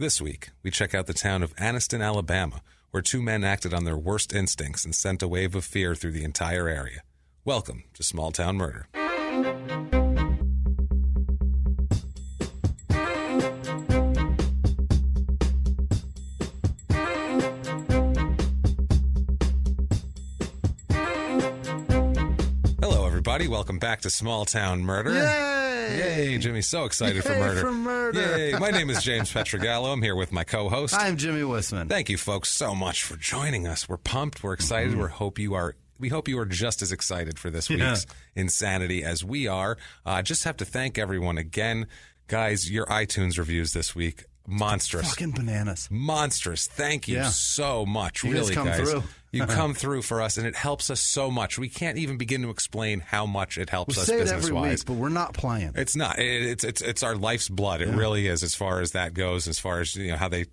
This week, we check out the town of Anniston, Alabama, where two men acted on their worst instincts and sent a wave of fear through the entire area. Welcome to Small Town Murder. Hello, everybody. Welcome back to Small Town Murder. Yay, Jimmy, so excited for murder. Yay, my name is James Pietragallo. I'm here with my co-host. I'm Jimmy Whisman. Thank you, folks, so much for joining us. We're pumped. We're excited. We hope you are just as excited for this week's insanity as we are. Just have to thank everyone again. Guys, your iTunes reviews this week, monstrous. Fucking bananas. Monstrous. Thank you so much. You really, come guys. Through. You come through for us, and it helps us so much. We can't even begin to explain how much it helps us business-wise. We say it every week, but we're not playing. It's not. It's our life's blood. It really is, as far as that goes, as far as how they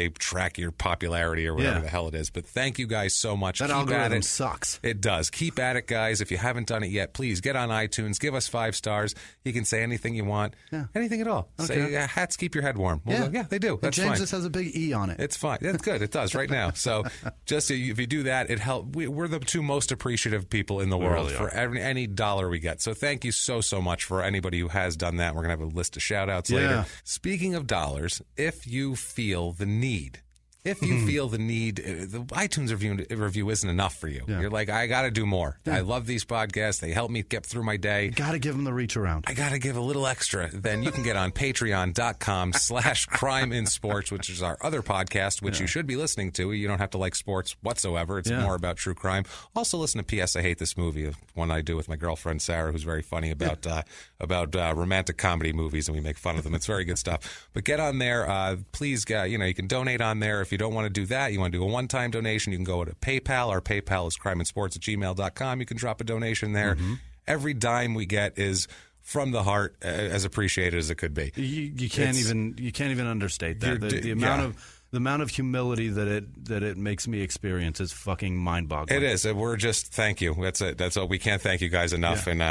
track your popularity or whatever the hell it is. But thank you guys so much. That algorithm sucks. It does. Keep at it, guys. If you haven't done it yet, please get on iTunes. Give us 5 stars. You can say anything you want. Yeah. Anything at all. Say, hats keep your head warm. We'll go, they do. That's James fine. just has a big E on it. It's fine. That's good. It does right now. So just if you do that, it helps. We're the two most appreciative people in the world for any dollar we get. So thank you so much for anybody who has done that. We're going to have a list of shout-outs later. Speaking of dollars, if you feel the need, the iTunes review isn't enough for you. You're like, I got to do more. I love these podcasts. They help me get through my day. Got to give them the reach around. I got to give a little extra. Then you can get on patreon.com/crimeinsports, which is our other podcast, which you should be listening to. You don't have to like sports whatsoever. It's more about true crime. Also listen to P.S. I Hate This Movie, one I do with my girlfriend Sarah, who's very funny about romantic comedy movies, and we make fun of them. It's very good stuff. But get on there. Please, you can donate on there. If you don't want to do that, you want to do a one-time donation, you can go to PayPal. Our PayPal is crimeinsports@gmail.com. You can drop a donation there. Every dime we get is from the heart, as appreciated as it could be. You can't even understate that. The amount of humility that it makes me experience is fucking mind-boggling. It is. We're just thank you. That's it. That's all. We can't thank you guys enough, and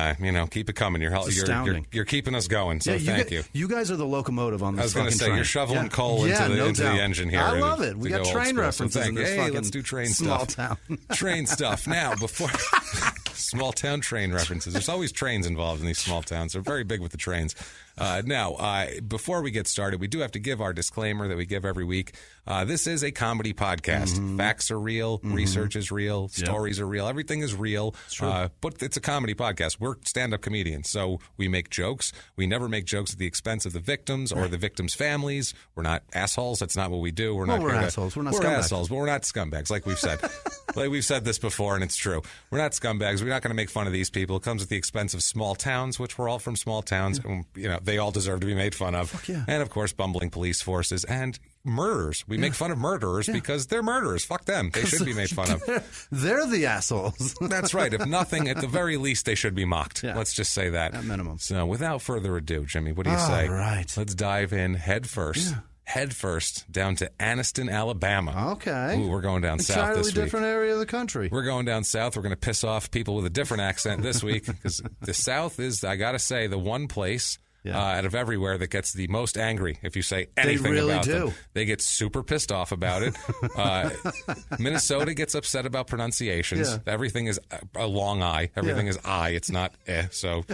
keep it coming. You're keeping us going. So thank you. You guys are the locomotive on this. I was going to say train. you're shoveling coal into the engine here. I love it. We got train references in this fucking let's do train small stuff. Town. Train stuff now before. Small town train references. There's always trains involved in these small towns. They're very big with the trains. Now, before we get started, we do have to give our disclaimer that we give every week. This is a comedy podcast. Facts are real. Research is real. Stories are real. Everything is real. But it's a comedy podcast. We're stand-up comedians, so we make jokes. We never make jokes at the expense of the victims or the victims' families. We're not assholes. That's not what we do. We're assholes. We're not scumbags. Assholes, but we're not scumbags, like we've said. Like we've said this before, and it's true. We're not scumbags. We're not going to make fun of these people. It comes at the expense of small towns, which we're all from small towns. And, they all deserve to be made fun of. Fuck yeah. And, of course, bumbling police forces and murderers. We make fun of murderers because they're murderers. Fuck them. They should be made fun of. They're the assholes. That's right. If nothing, at the very least, they should be mocked. Let's just say that. At minimum. So without further ado, Jimmy, what do you say? All right. Let's dive in head first. Head first down to Anniston, Alabama. Okay. Ooh, we're going down south this week. Entirely different area of the country. We're going down south. We're going to piss off people with a different accent this week because the South is, I got to say, the one place out of everywhere that gets the most angry if you say anything about them. They get super pissed off about it. Minnesota gets upset about pronunciations. Everything is a long I. Everything is I. It's not eh. So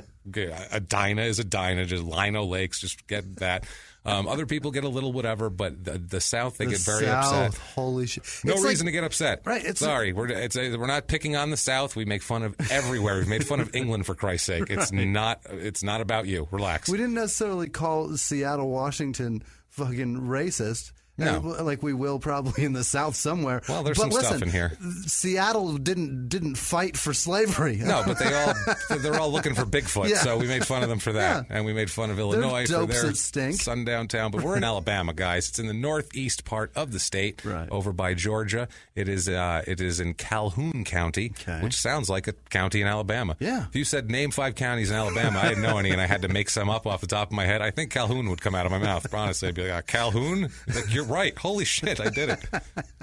a Dinah is a Dinah. Just Lino Lakes. Just get that. Other people get a little whatever, but the South, they get very upset. Holy shit. No reason to get upset. Right. Sorry. We're not picking on the South. We make fun of everywhere. We've made fun of England, for Christ's sake. It's not about you. Relax. We didn't necessarily call Seattle, Washington fucking racist. No. Like we will probably in the South somewhere. Well, there's some stuff in here. Seattle didn't fight for slavery. No, but they're all looking for Bigfoot, so we made fun of them for that. And we made fun of Illinois for their sundown town. But we're in Alabama, guys. It's in the northeast part of the state, over by Georgia. It is in Calhoun County, which sounds like a county in Alabama. Yeah. If you said name 5 counties in Alabama, I didn't know any, and I had to make some up off the top of my head. I think Calhoun would come out of my mouth. Honestly, I'd be like, Calhoun? Like, You're right. Holy shit, I did it.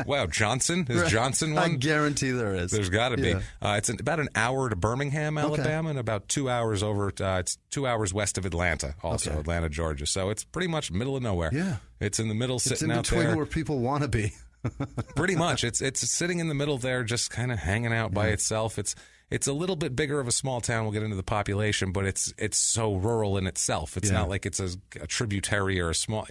Wow, Johnson? Is Johnson one? I guarantee there is. There's got to be. It's about an hour to Birmingham, Alabama, and about 2 hours over. It's 2 hours west of Atlanta, also Atlanta, Georgia. So it's pretty much middle of nowhere. Yeah. It's in the middle, sitting out there. It's in between where people want to be. Pretty much. It's sitting in the middle there, just kind of hanging out by itself. It's a little bit bigger of a small town. We'll get into the population, but it's so rural in itself. It's not like it's a tributary or a small,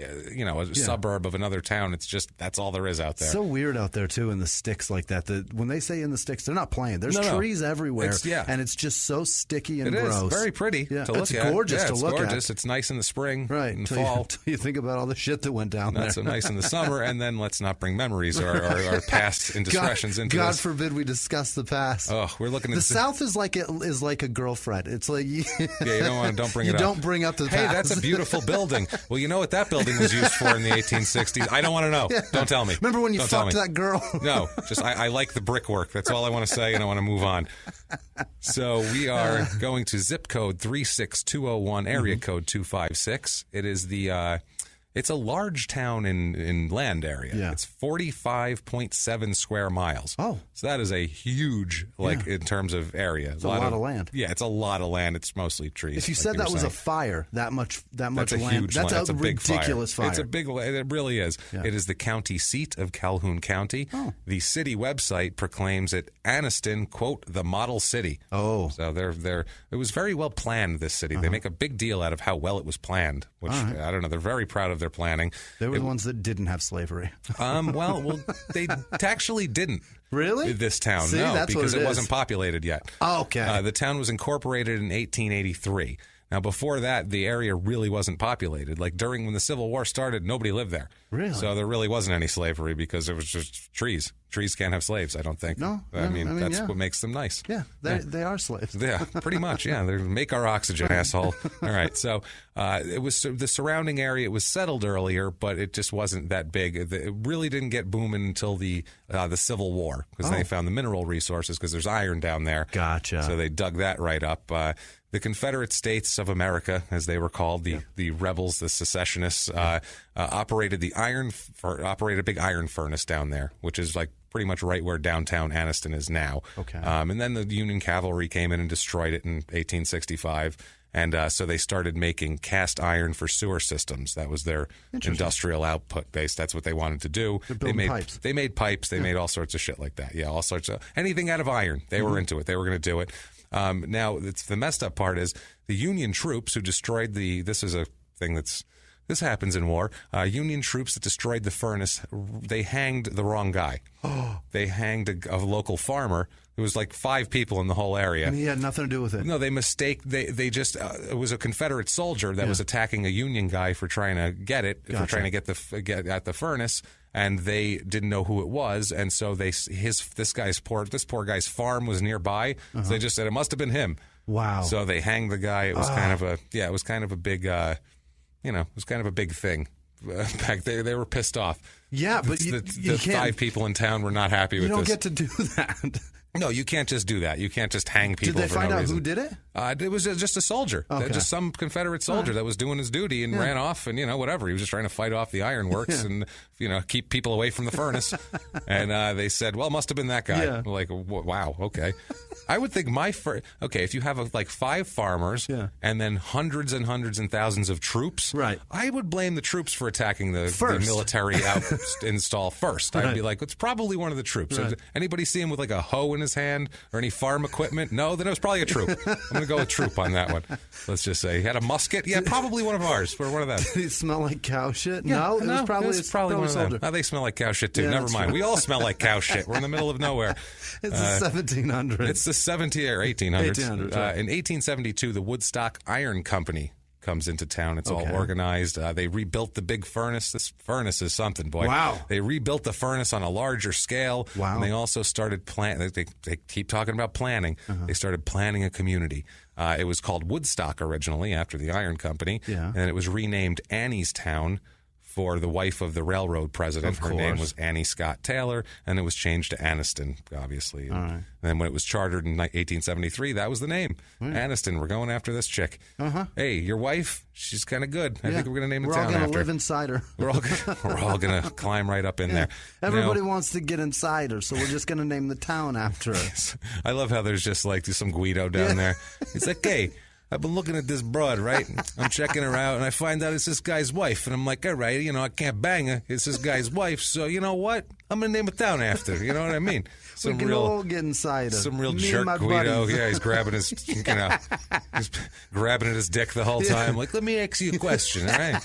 suburb of another town. It's just that's all there is out there. So weird out there too in the sticks like that. When they say in the sticks, they're not playing. There's trees everywhere, and it's just so sticky and gross. It is very pretty to look at. It's gorgeous to look at. It's nice in the spring, right? In the fall. You think about all the shit that went down there. Not so nice in the summer, and then let's not bring memories or past indiscretions into God this. forbid we discuss the past. Oh, we're looking at the South is like a girlfriend. It's like don't bring it up. Don't bring up the past. Hey, that's a beautiful building. Well, you know what that building was used for in the 1860s? I don't want to know. Yeah. Don't tell me. Remember when you fucked that girl? No, just I like the brickwork. That's all I want to say, and I want to move on. So we are going to zip code 36201, area code 256. It is it's a large town in land area. Yeah. It's 45.7 square miles. Oh. So that is a huge, in terms of area. It's a lot of land. Yeah, it's a lot of land. It's mostly trees. If you said that was a fire, that much that's a land. Huge land. That's a big ridiculous fire. It's a big land. It really is. Yeah. It is the county seat of Calhoun County. Oh. The city website proclaims it Anniston, quote, the model city. Oh. So it was very well planned, this city. They make a big deal out of how well it was planned, which I don't know. They're very proud of their planning. They were the ones that didn't have slavery. Well, they actually didn't. Really? This town, See, no, that's because what it wasn't populated yet. Oh, okay. The town was incorporated in 1883. Now, before that, the area really wasn't populated. Like when the Civil War started, nobody lived there. Really? So there really wasn't any slavery because it was just trees. Trees can't have slaves, I don't think. No. I mean that's what makes them nice. Yeah, they are slaves. Yeah, pretty much. Yeah, they make our oxygen, asshole. All right. So it was the surrounding area. It was settled earlier, but it just wasn't that big. It really didn't get booming until the Civil War because they found the mineral resources because there's iron down there. Gotcha. So they dug that right up. The Confederate States of America, as they were called, the rebels, the secessionists, operated a big iron furnace down there, which is like pretty much right where downtown Anniston is now. Okay. And then the Union cavalry came in and destroyed it in 1865. And so they started making cast iron for sewer systems. That was their industrial output base. That's what they wanted to do. They made pipes. They made pipes. They made all sorts of shit like that. Yeah, all sorts of anything out of iron. They were into it. They were going to do it. Now, the messed up part is the Union troops who destroyed this is a thing this happens in war. Union troops that destroyed the furnace, they hanged the wrong guy. They hanged a local farmer. There was like 5 people in the whole area. And he had nothing to do with it. No, they just it was a Confederate soldier that was attacking a Union guy for trying to get it, for trying to get at the furnace. And they didn't know who it was, and so this poor guy's farm was nearby. So they just said it must have been him. Wow! So they hanged the guy. It was kind of a big, it was kind of a big thing. Back they were pissed off. Yeah, but the 5 people in town were not happy with this. You don't get to do that. No, you can't just do that. You can't just hang people. Did they find out reason. Who did it? It was just a soldier, just some Confederate soldier that was doing his duty and ran off, and whatever. He was just trying to fight off the ironworks and keep people away from the furnace. And they said, "Well, it must have been that guy." Yeah. Like, wow, okay. I would think if you have 5 farmers and then hundreds and hundreds and thousands of troops, right? I would blame the troops for attacking the military install first. I'd be like, it's probably one of the troops. Right. Anybody see him with like a hoe in his hand or any farm equipment? No, then it was probably a troop. I'm going to go with troop on that one. Let's just say he had a musket. Yeah, probably one of ours. We're one of them. Did he smell like cow shit? Yeah, no, it was probably one a soldier. of them. They smell like cow shit too. Never mind. We all smell like cow shit. We're in the middle of nowhere. It's the 1700s. It's the 1700s or 1800s. In 1872, the Woodstock Iron Company comes into town. It's all organized. They rebuilt the big furnace. This furnace is something, boy. Wow. They rebuilt the furnace on a larger scale. Wow. And they also started they keep talking about planning. They started planning a community. It was called Woodstock originally after the Iron Company. Yeah. And it was renamed Anniestown for the wife of the railroad president. Her name was Annie Scott Taylor, and it was changed to Anniston, obviously. And then when it was chartered in 1873, that was the name. Anniston, we're going after this chick. Hey, your wife, she's kind of good. I think we're going to name the town after her. We're all going to live inside her. We're all going to climb right up in there. Everybody wants to get inside her, so we're just going to name the town after her. I love how there's just like some Guido down there. He's like, hey, I've been looking at this broad, right? I'm checking her out, and I find out it's this guy's wife. And I'm like, all right, I can't bang her. It's this guy's wife. So you know what? I'm going to name it down after her. You know what I mean? We can all get inside her. Some real jerk Guido. Yeah, he's grabbing his, he's grabbing at his dick the whole time. Like, let me ask you a question, all right?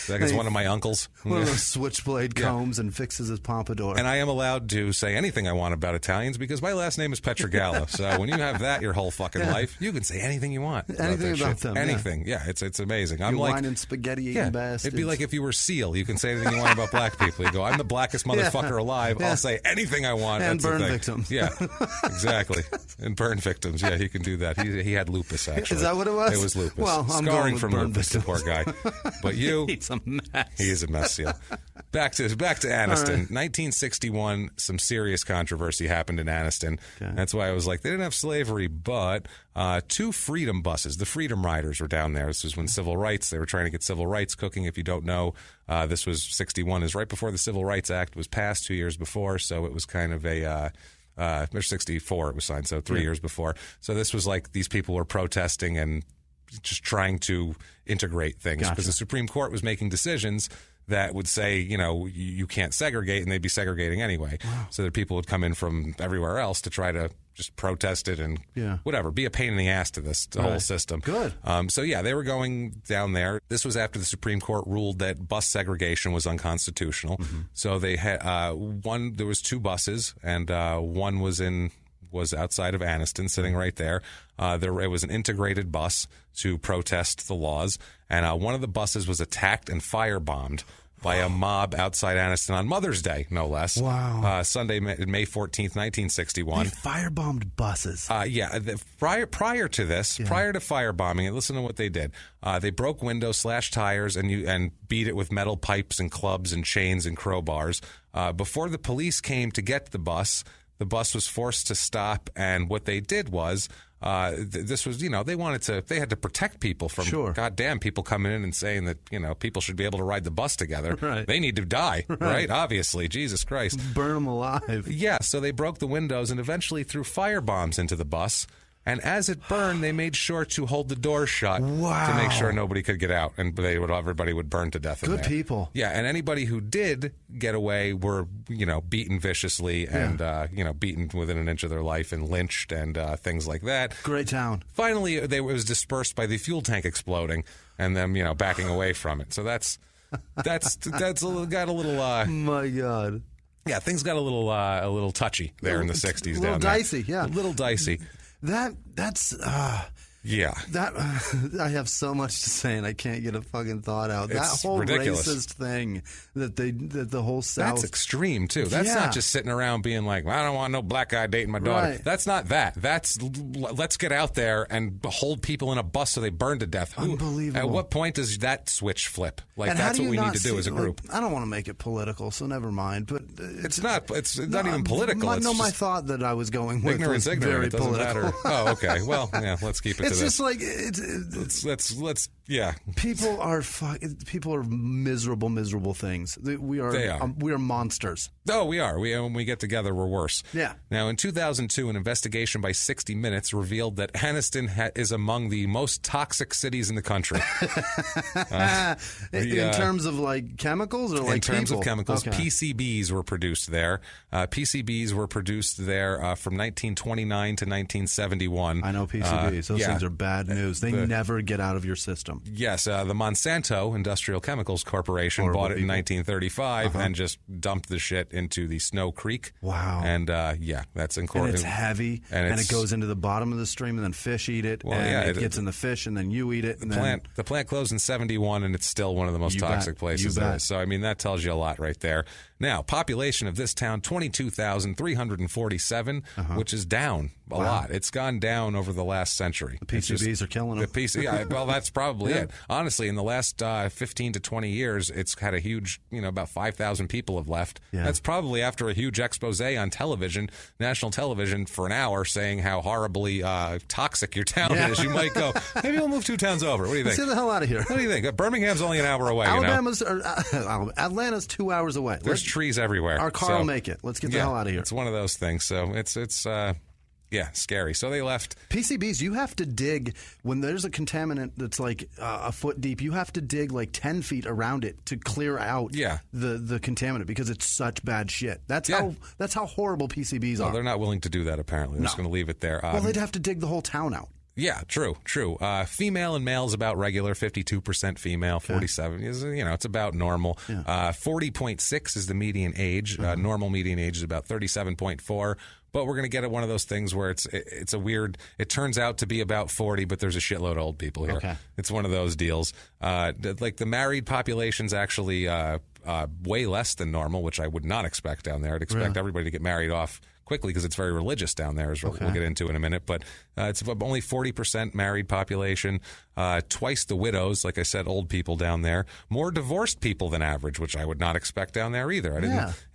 That is one of my uncles. One of those switchblade combs and fixes his pompadour. And I am allowed to say anything I want about Italians because my last name is Pietragallo. So when you have that your whole fucking life, you can say anything you want. Anything about them. Anything. Yeah, it's amazing. I'm like wine and spaghetti eating bastards. It'd be like if you were Seal. You can say anything you want about black people. You go, I'm the blackest motherfucker alive. I'll say anything I want. And burn victims. Yeah, exactly. And burn victims. Yeah, he can do that. He had lupus, actually. Is that what it was? It was lupus. Well, I'm scarring from burn lupus, the poor guy. But he's a mess. He is a mess, Seal. Back to Anniston. 1961, some serious controversy happened in Anniston. Okay. That's why I was like, they didn't have slavery, but 2 freedom buses, the Freedom Riders, were down there. This was when civil rights, they were trying to get civil rights cooking. If you don't know, this was 61, is right before the Civil Rights Act was passed 2 years before, so it was kind of a... 64 it was signed, so 3 years before. So this was like these people were protesting and just trying to integrate things because the Supreme Court was making decisions that would say, you can't segregate, and they'd be segregating anyway. Wow. So that people would come in from everywhere else to try to just protest it and whatever, be a pain in the ass to this whole system. Good. So they were going down there. This was after the Supreme Court ruled that bus segregation was unconstitutional. So they had there was 2 buses, and one was outside of Anniston, sitting right there. It was an integrated bus to protest the laws, and one of the buses was attacked and firebombed by a mob outside Anniston on Mother's Day, no less. Wow. Sunday, May 14th, 1961. They firebombed buses. Prior to this, prior to firebombing it, listen to what they did. They broke windows, slashed tires, and beat it with metal pipes and clubs and chains and crowbars. Before the police came to get the bus was forced to stop, and what they did was, this was, they had to protect people from goddamn people coming in and saying that, people should be able to ride the bus together. Right. They need to die, right? Obviously, Jesus Christ. Burn them alive. Yeah, so they broke the windows and eventually threw firebombs into the bus. And as it burned, they made sure to hold the door shut to make sure nobody could get out, and everybody would burn to death in there. Good people. Yeah, and anybody who did get away were, beaten viciously and, beaten within an inch of their life and lynched and things like that. Great town. Finally, it was dispersed by the fuel tank exploding and them, backing away from it. So that's got a little. My God. Yeah, things got a little touchy there in the 60s down there. A little dicey, yeah. A little dicey. That's I have so much to say and I can't get a fucking thought out. It's that whole ridiculous. Racist thing that the whole South. That's extreme too. That's not just sitting around being like, I don't want no black guy dating my daughter. Right. That's not that. That's let's get out there and hold people in a bus so they burn to death. Unbelievable. At what point does that switch flip? Like, and that's what we need to do as a group. I don't want to make it political, so never mind. But it's not even political. My thought that I was going with ignorance, was very it doesn't political. matter. Oh, okay. Well, yeah. Let's keep it to this. It's just like let's. Yeah. People are miserable things. We are monsters. Oh, we are. When we get together, we're worse. Yeah. Now, in 2002, an investigation by 60 Minutes revealed that Anniston is among the most toxic cities in the country. In terms of like chemicals or like in terms people? Of chemicals, okay. PCBs were produced there. PCBs were produced there from 1929 to 1971. I know PCBs. Those things are bad news. They never get out of your system. Yes, the Monsanto Industrial Chemicals Corporation bought it in 1935 and just dumped the shit into the Snow Creek. Wow. And that's incredible. And it's heavy, and it goes into the bottom of the stream, and then fish eat it, and it gets in the fish, and then you eat it. The plant closed in 71, and it's still one of the most toxic places there. So, I mean, that tells you a lot right there. Now, population of this town, 22,347, which is down a lot. It's gone down over the last century. PCBs are killing them. Well, that's probably it. Honestly, in the last 15 to 20 years, it's had a huge, about 5,000 people have left. Yeah. That's probably after a huge expose on television, national television, for an hour saying how horribly toxic your town is. You might go, maybe we'll move 2 towns over. What do you think? Let's get the hell out of here. What do you think? Birmingham's only an hour away. Atlanta's 2 hours away. There's trees everywhere. Our car will make it. Let's get the hell out of here. It's one of those things. So it's scary. So they left. PCBs, you have to dig when there's a contaminant that's like a foot deep. You have to dig like 10 feet around it to clear out the contaminant because it's such bad shit. That's how horrible PCBs are. They're not willing to do that. Apparently, they're just going to leave it there. Well, they'd have to dig the whole town out. Yeah, true. Female and male is about regular. 52% female, 47 is it's about normal. 40.6 is the median age. Normal median age is about 37.4. But we're going to get at one of those things where it's a weird. It turns out to be about 40, but there's a shitload of old people here. Okay. It's one of those deals. Like the married population's actually way less than normal, which I would not expect down there. I'd expect everybody to get married off quickly because it's very religious down there, as we'll get into in a minute. But it's only 40% married population, twice the widows, like I said, old people down there, more divorced people than average, which I would not expect down there either. I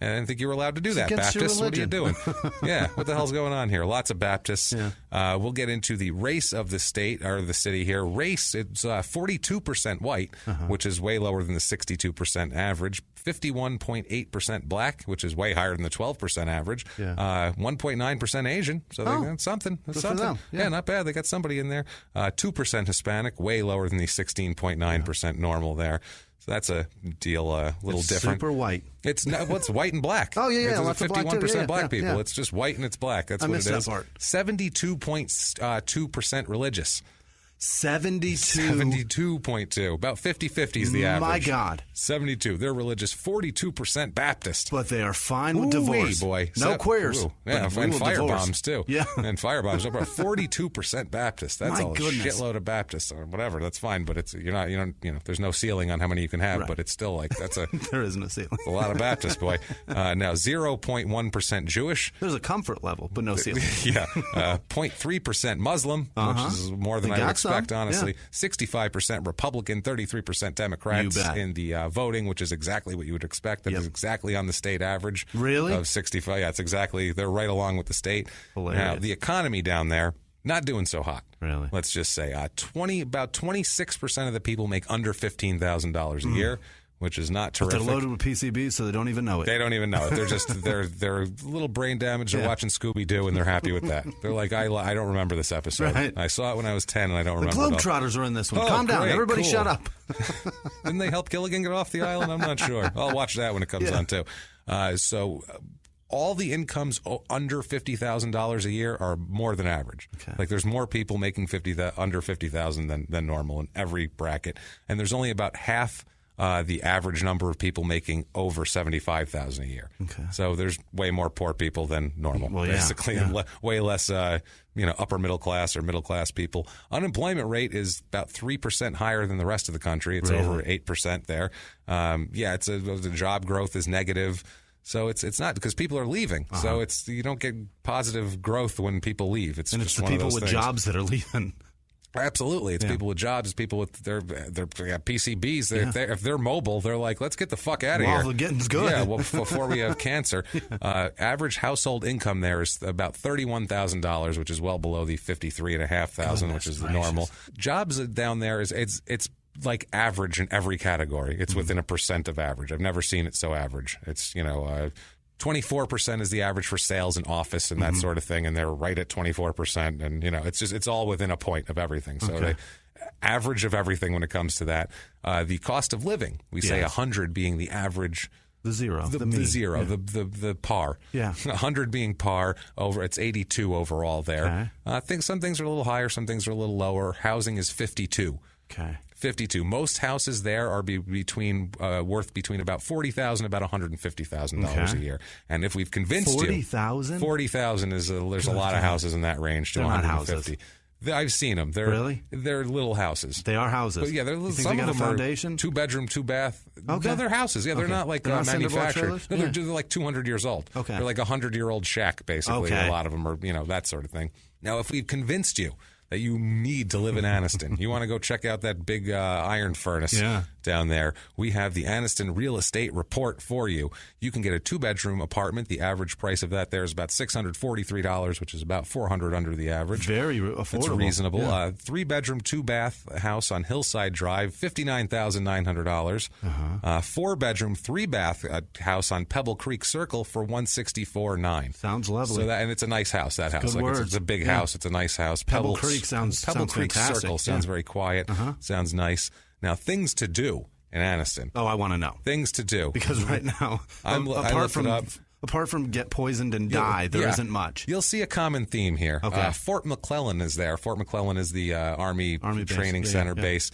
didn't think you were allowed to do that, Baptists. What are you doing? What the hell's going on here? Lots of Baptists. Yeah. We'll get into the race of the state, or the city here. Race, it's 42% white, which is way lower than the 62% average. 51.8% black, which is way higher than the 12% average. 1.9% Asian, so that's something. That's something. Yeah, not bad. They got somebody in there. 2% Hispanic, way lower than the 16.9% normal there. So that's a deal, a little different. Super white. It's white and black. Oh, yeah. It's 51% black people. Yeah. It's just white and it's black. That's what it is. 72.2% religious. 72.2. About 50-50 is the average. My God. 72. They're religious. 42% Baptist. But they are fine with divorce. Boy. No queers. Yeah, and firebombs, too. Yeah. And firebombs. About 42% Baptist. That's a shitload of Baptists or whatever. That's fine, but it's there's no ceiling on how many you can have, but it's still like that's a there is no ceiling. A lot of Baptists, boy. Now 0.1% Jewish. There's a comfort level, but no ceiling. 0.3% Muslim, which is more than I would expect. Honestly, 65% Republican, 33% Democrats in the voting, which is exactly what you would expect. That is exactly on the state average. Really? Of 65. Yeah, it's exactly. They're right along with the state. Hilarious. Now, the economy down there, not doing so hot. Really? Let's just say about 26% of the people make under $15,000 a year. Which is not terrific. But they're loaded with PCBs, so they don't even know it. They don't even know it. They're just they're a little brain damaged. They're watching Scooby-Doo, and they're happy with that. They're like, I don't remember this episode. Right. I saw it when I was 10, and I don't remember. The Globetrotters are in this one. Calm down, everybody. Cool. Shut up. Didn't they help Gilligan get off the island? I'm not sure. I'll watch that when it comes on too. All the incomes under $50,000 a year are more than average. Okay. Like there's more people making under $50,000 than normal in every bracket, and there's only about half the average number of people making over $75,000 a year. Okay. So there's way more poor people than normal, basically, and way less upper middle class or middle class people. Unemployment rate is about 3% higher than the rest of the country. It's over 8% there. The job growth is negative. So it's not because people are leaving. So you don't get positive growth when people leave. It's the people with jobs that are leaving. Absolutely. It's people with jobs. It's people with their PCBs. If they're mobile, they're like, let's get the fuck out of here. The getting's good. Yeah, well, before we have cancer. Average household income there is about $31,000, which is well below the $53,500, which is the normal. Jobs down there it's like average in every category. It's within a percent of average. I've never seen it so average. It's 24% is the average for sales and office and that sort of thing, and they're right at 24%. And it's all within a point of everything. So the average of everything when it comes to that. The cost of living, we say 100 being the average. The zero. The par. Yeah. 100 being par, it's 82 overall there. Okay. Some things are a little higher, some things are a little lower. Housing is 52. Okay. 52. Most houses there are worth between about $40,000 about $150,000 a year. And if we've convinced $40,000? $40,000 is there's a lot of houses in that range to They're 150. Not houses. I've seen them. They're little houses. They are houses. But they're little. Some of them are 2-bedroom, 2-bath. Okay. No, they're houses. Yeah, they're not like manufactured. No, they're like 200 years old. Okay. They're like a 100-year-old shack, basically. Okay. A lot of them are, that sort of thing. Now, if we've convinced you that you need to live in Anniston. You want to go check out that big iron furnace down there. We have the Anniston Real Estate Report for you. You can get a 2-bedroom apartment. The average price of that there is about $643, which is about $400 under the average. Very affordable. It's reasonable. 3-bedroom, 2-bath house on Hillside Drive, $59,900. 4-bedroom, 3-bath house on Pebble Creek Circle for $164,900. Sounds lovely. So and it's a nice house. That house, it's a big house. It's a nice house. Pebble Creek sounds Creek fantastic. Circle sounds very quiet. Sounds nice. Now, things to do in Anniston. Oh, I want to know. Things to do. Because right now, apart from get poisoned and die, there isn't much. You'll see a common theme here. Fort McClellan is there. Fort McClellan is the Army Training Center base.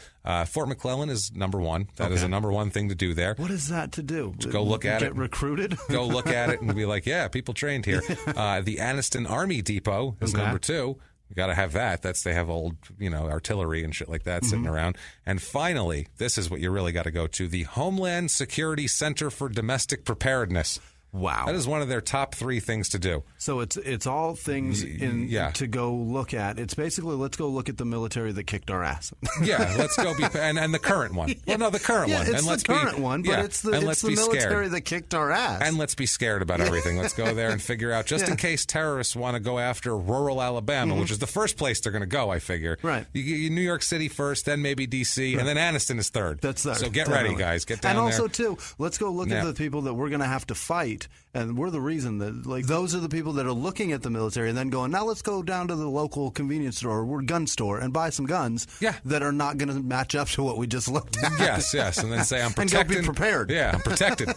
Fort McClellan is number one. That is the number one thing to do there. What is that to do? Go look at it. Get recruited? Go look at it and be like, yeah, people trained here. The Anniston Army Depot is number 2. You got to have that. They have old, artillery and shit like that sitting around. And finally, this is what you really got to go to, the Homeland Security Center for Domestic Preparedness. Wow. That is one of their top 3 things to do. So it's all things to go look at. It's basically, let's go look at the military that kicked our ass. Let's go and the current one. Well, no, the current one. It's the current one, but it's the military that kicked our ass. And let's be scared about everything. Let's go there and figure out, just in case terrorists want to go after rural Alabama, which is the first place they're going to go, I figure. Right. You New York City first, then maybe D.C., and then Anniston is third. That's third. So get ready, guys. Get down there. And also, too, let's go look at the people that we're going to have to fight. And we're the reason that, those are the people that are looking at the military and then going, now let's go down to the local convenience store or gun store and buy some guns that are not going to match up to what we just looked at. Yes. And then say, I'm protected. And go be prepared. Yeah, I'm protected.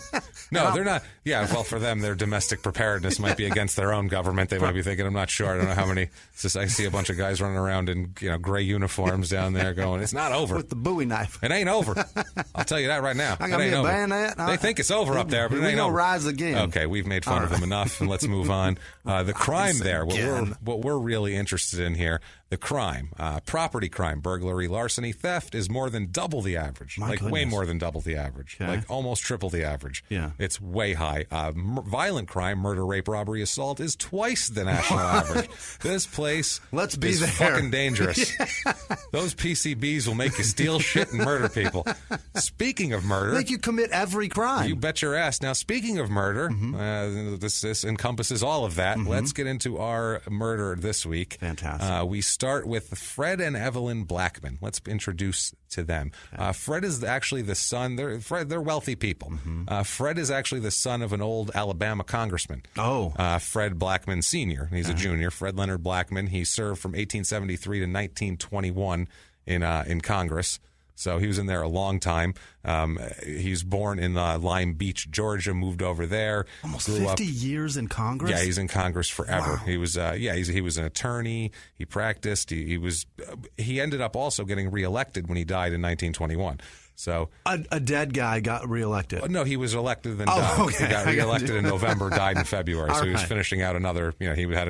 No, they're not. Yeah, well, for them, their domestic preparedness might be against their own government. They might be thinking, I'm not sure. I don't know how many. I see a bunch of guys running around in gray uniforms down there going, it's not over. With the Bowie knife. It ain't over. I'll tell you that right now. I got me a bayonet. They think it's over up there, but it ain't over. Rise again. Okay, we've made fun of them enough, and let's move on. The crime there, what we're really interested in here, the crime, property crime, burglary, larceny, theft is more than double the average. Way more than double the average. Okay. Almost triple the average. Yeah. It's way high. Violent crime, murder, rape, robbery, assault is twice the national average. This place is fucking dangerous. Those PCBs will make you steal shit and murder people. Speaking of murder... Make you commit every crime. You bet your ass. Now, speaking of murder, this encompasses all of that. Let's get into our murder this week. Fantastic. We start with Fred and Evelyn Blackman. Let's introduce to them. Fred is actually the son. They're wealthy people. Fred is actually the son of an old Alabama congressman. Fred Blackman Sr. He's a junior. Fred Leonard Blackman. He served from 1873 to 1921 in Congress. So he was in there a long time. He's born in Lime Beach, Georgia, moved over there. Almost 50 years in Congress? Yeah, he's in Congress forever. Wow. He was he was an attorney. He practiced. He ended up also getting reelected when he died in 1921. So a dead guy got reelected. No, he was elected and died. Okay. He got reelected in November, died in February. So he was finishing out another.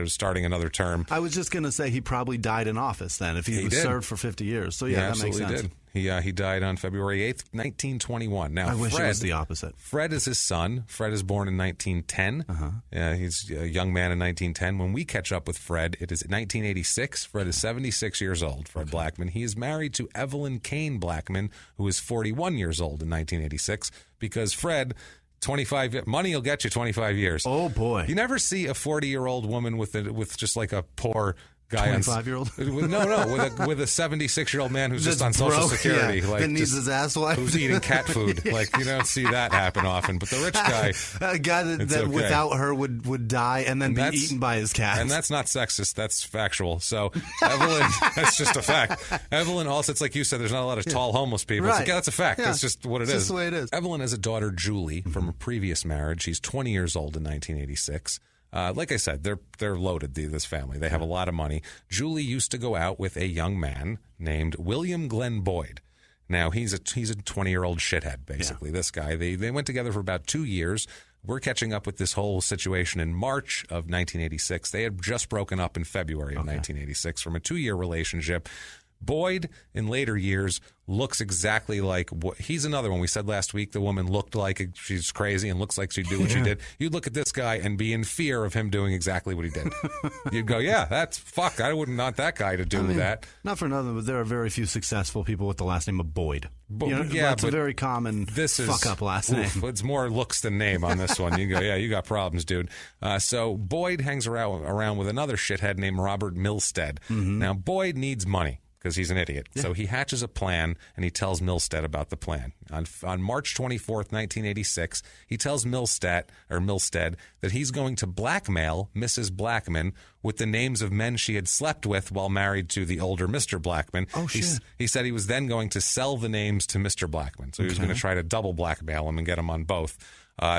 Starting another term. I was just going to say he probably died in office then if he was served for 50 years. So that makes sense. Did. He died on February 8th, 1921. Now, I wish it was the opposite. Fred is his son. Fred is born in 1910. He's a young man in 1910. When we catch up with Fred, it is 1986. Fred is 76 years old, Fred Blackman. He is married to Evelyn Kane Blackman, who is 41 years old in 1986, because Fred... 25 money will get you 25 years. Oh boy! You never see a 40-year-old woman with just like a poor guy 25-year-old? With a 76-year-old man who's just on Social Security, that needs his ass wiped, who's eating cat food. You don't see that happen often. But the rich guy, a guy that without her would die and then be eaten by his cat. And that's not sexist. That's factual. So Evelyn, that's just a fact. Evelyn also, it's like you said, there's not a lot of tall homeless people. Right. It's like, that's a fact. That's just what it is. That's the way it is. Evelyn has a daughter, Julie, from a previous marriage. She's 20 years old in 1986. Like I said, they're loaded, this family. They have a lot of money. Julie used to go out with a young man named William Glenn Boyd. Now, he's a 20-year-old shithead, basically, this guy. They went together for about 2 years. We're catching up with this whole situation in March of 1986. They had just broken up in February of 1986 from a 2-year relationship. Boyd, in later years, looks exactly like he's another one. We said last week the woman looked like she's crazy and looks like she'd do what she did. You'd look at this guy and be in fear of him doing exactly what he did. You'd go, yeah, that's fuck. I wouldn't want that guy to do that. Not for nothing, but there are very few successful people with the last name of Boyd. It's a very common fuck-up last name. It's more looks than name on this one. You go, yeah, you got problems, dude. So Boyd hangs around with another shithead named Robert Milstead. Now, Boyd needs money, because he's an idiot. Yeah. So he hatches a plan, and he tells Milstead about the plan. On March 24th, 1986, he tells Milstead that he's going to blackmail Mrs. Blackman with the names of men she had slept with while married to the older Mr. Blackman. Oh, shit. He said he was then going to sell the names to Mr. Blackman. So he was going to try to double blackmail him and get him on both.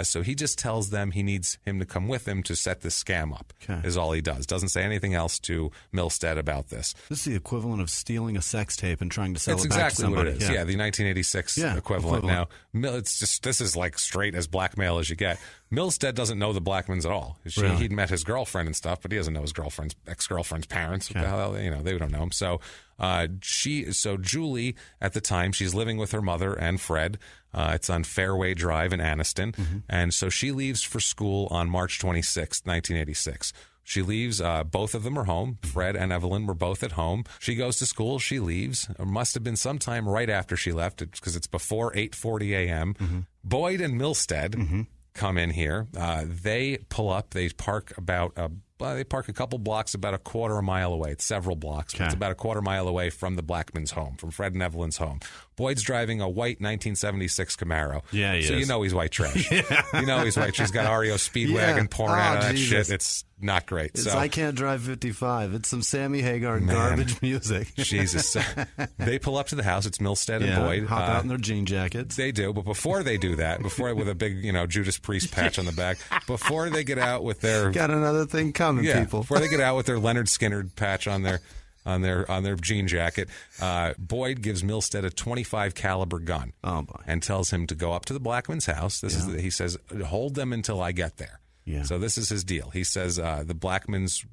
So he just tells them he needs him to come with him to set this scam up, is all he does. Doesn't say anything else to Milstead about this. This is the equivalent of stealing a sex tape and trying to sell it back to somebody. It's exactly what it is. Yeah, the 1986 equivalent. Now, this is like straight as blackmail as you get. Milstead doesn't know the Blackmans at all. He'd met his girlfriend and stuff, but he doesn't know his ex-girlfriend's parents. What the hell, they don't know him. So Julie, at the time, she's living with her mother and Fred. It's on Fairway Drive in Anniston. And so she leaves for school on March 26th, 1986. She leaves. Both of them are home. Fred and Evelyn were both at home. She goes to school. She leaves. It must have been sometime right after she left, because it's before 8:40 a.m. Boyd and Milstead come in here. They pull up. They park they park a couple blocks, about a quarter a mile away. It's several blocks. It's about a quarter mile away from the Blackman's home, from Fred and Evelyn's home. Boyd's driving a white 1976 Camaro. Yeah, he is. You know he's white trash. You know he's white. She's got REO Speedwagon pouring out of that shit. It's not great. So I Can't Drive 55. It's some Sammy Hagar garbage music. Jesus. So they pull up to the house. It's Milstead and Boyd. Hop out in their jean jackets. They do. But before they do that, with a big, Judas Priest patch on the back, before they get out with their... Got another thing coming, people. Before they get out with their Leonard Skinner patch on their jean jacket, Boyd gives Milstead a .25 caliber gun. Oh, boy. And tells him to go up to the Blackman's house. He says, hold them until I get there. Yeah. So this is his deal. He says the Blackmans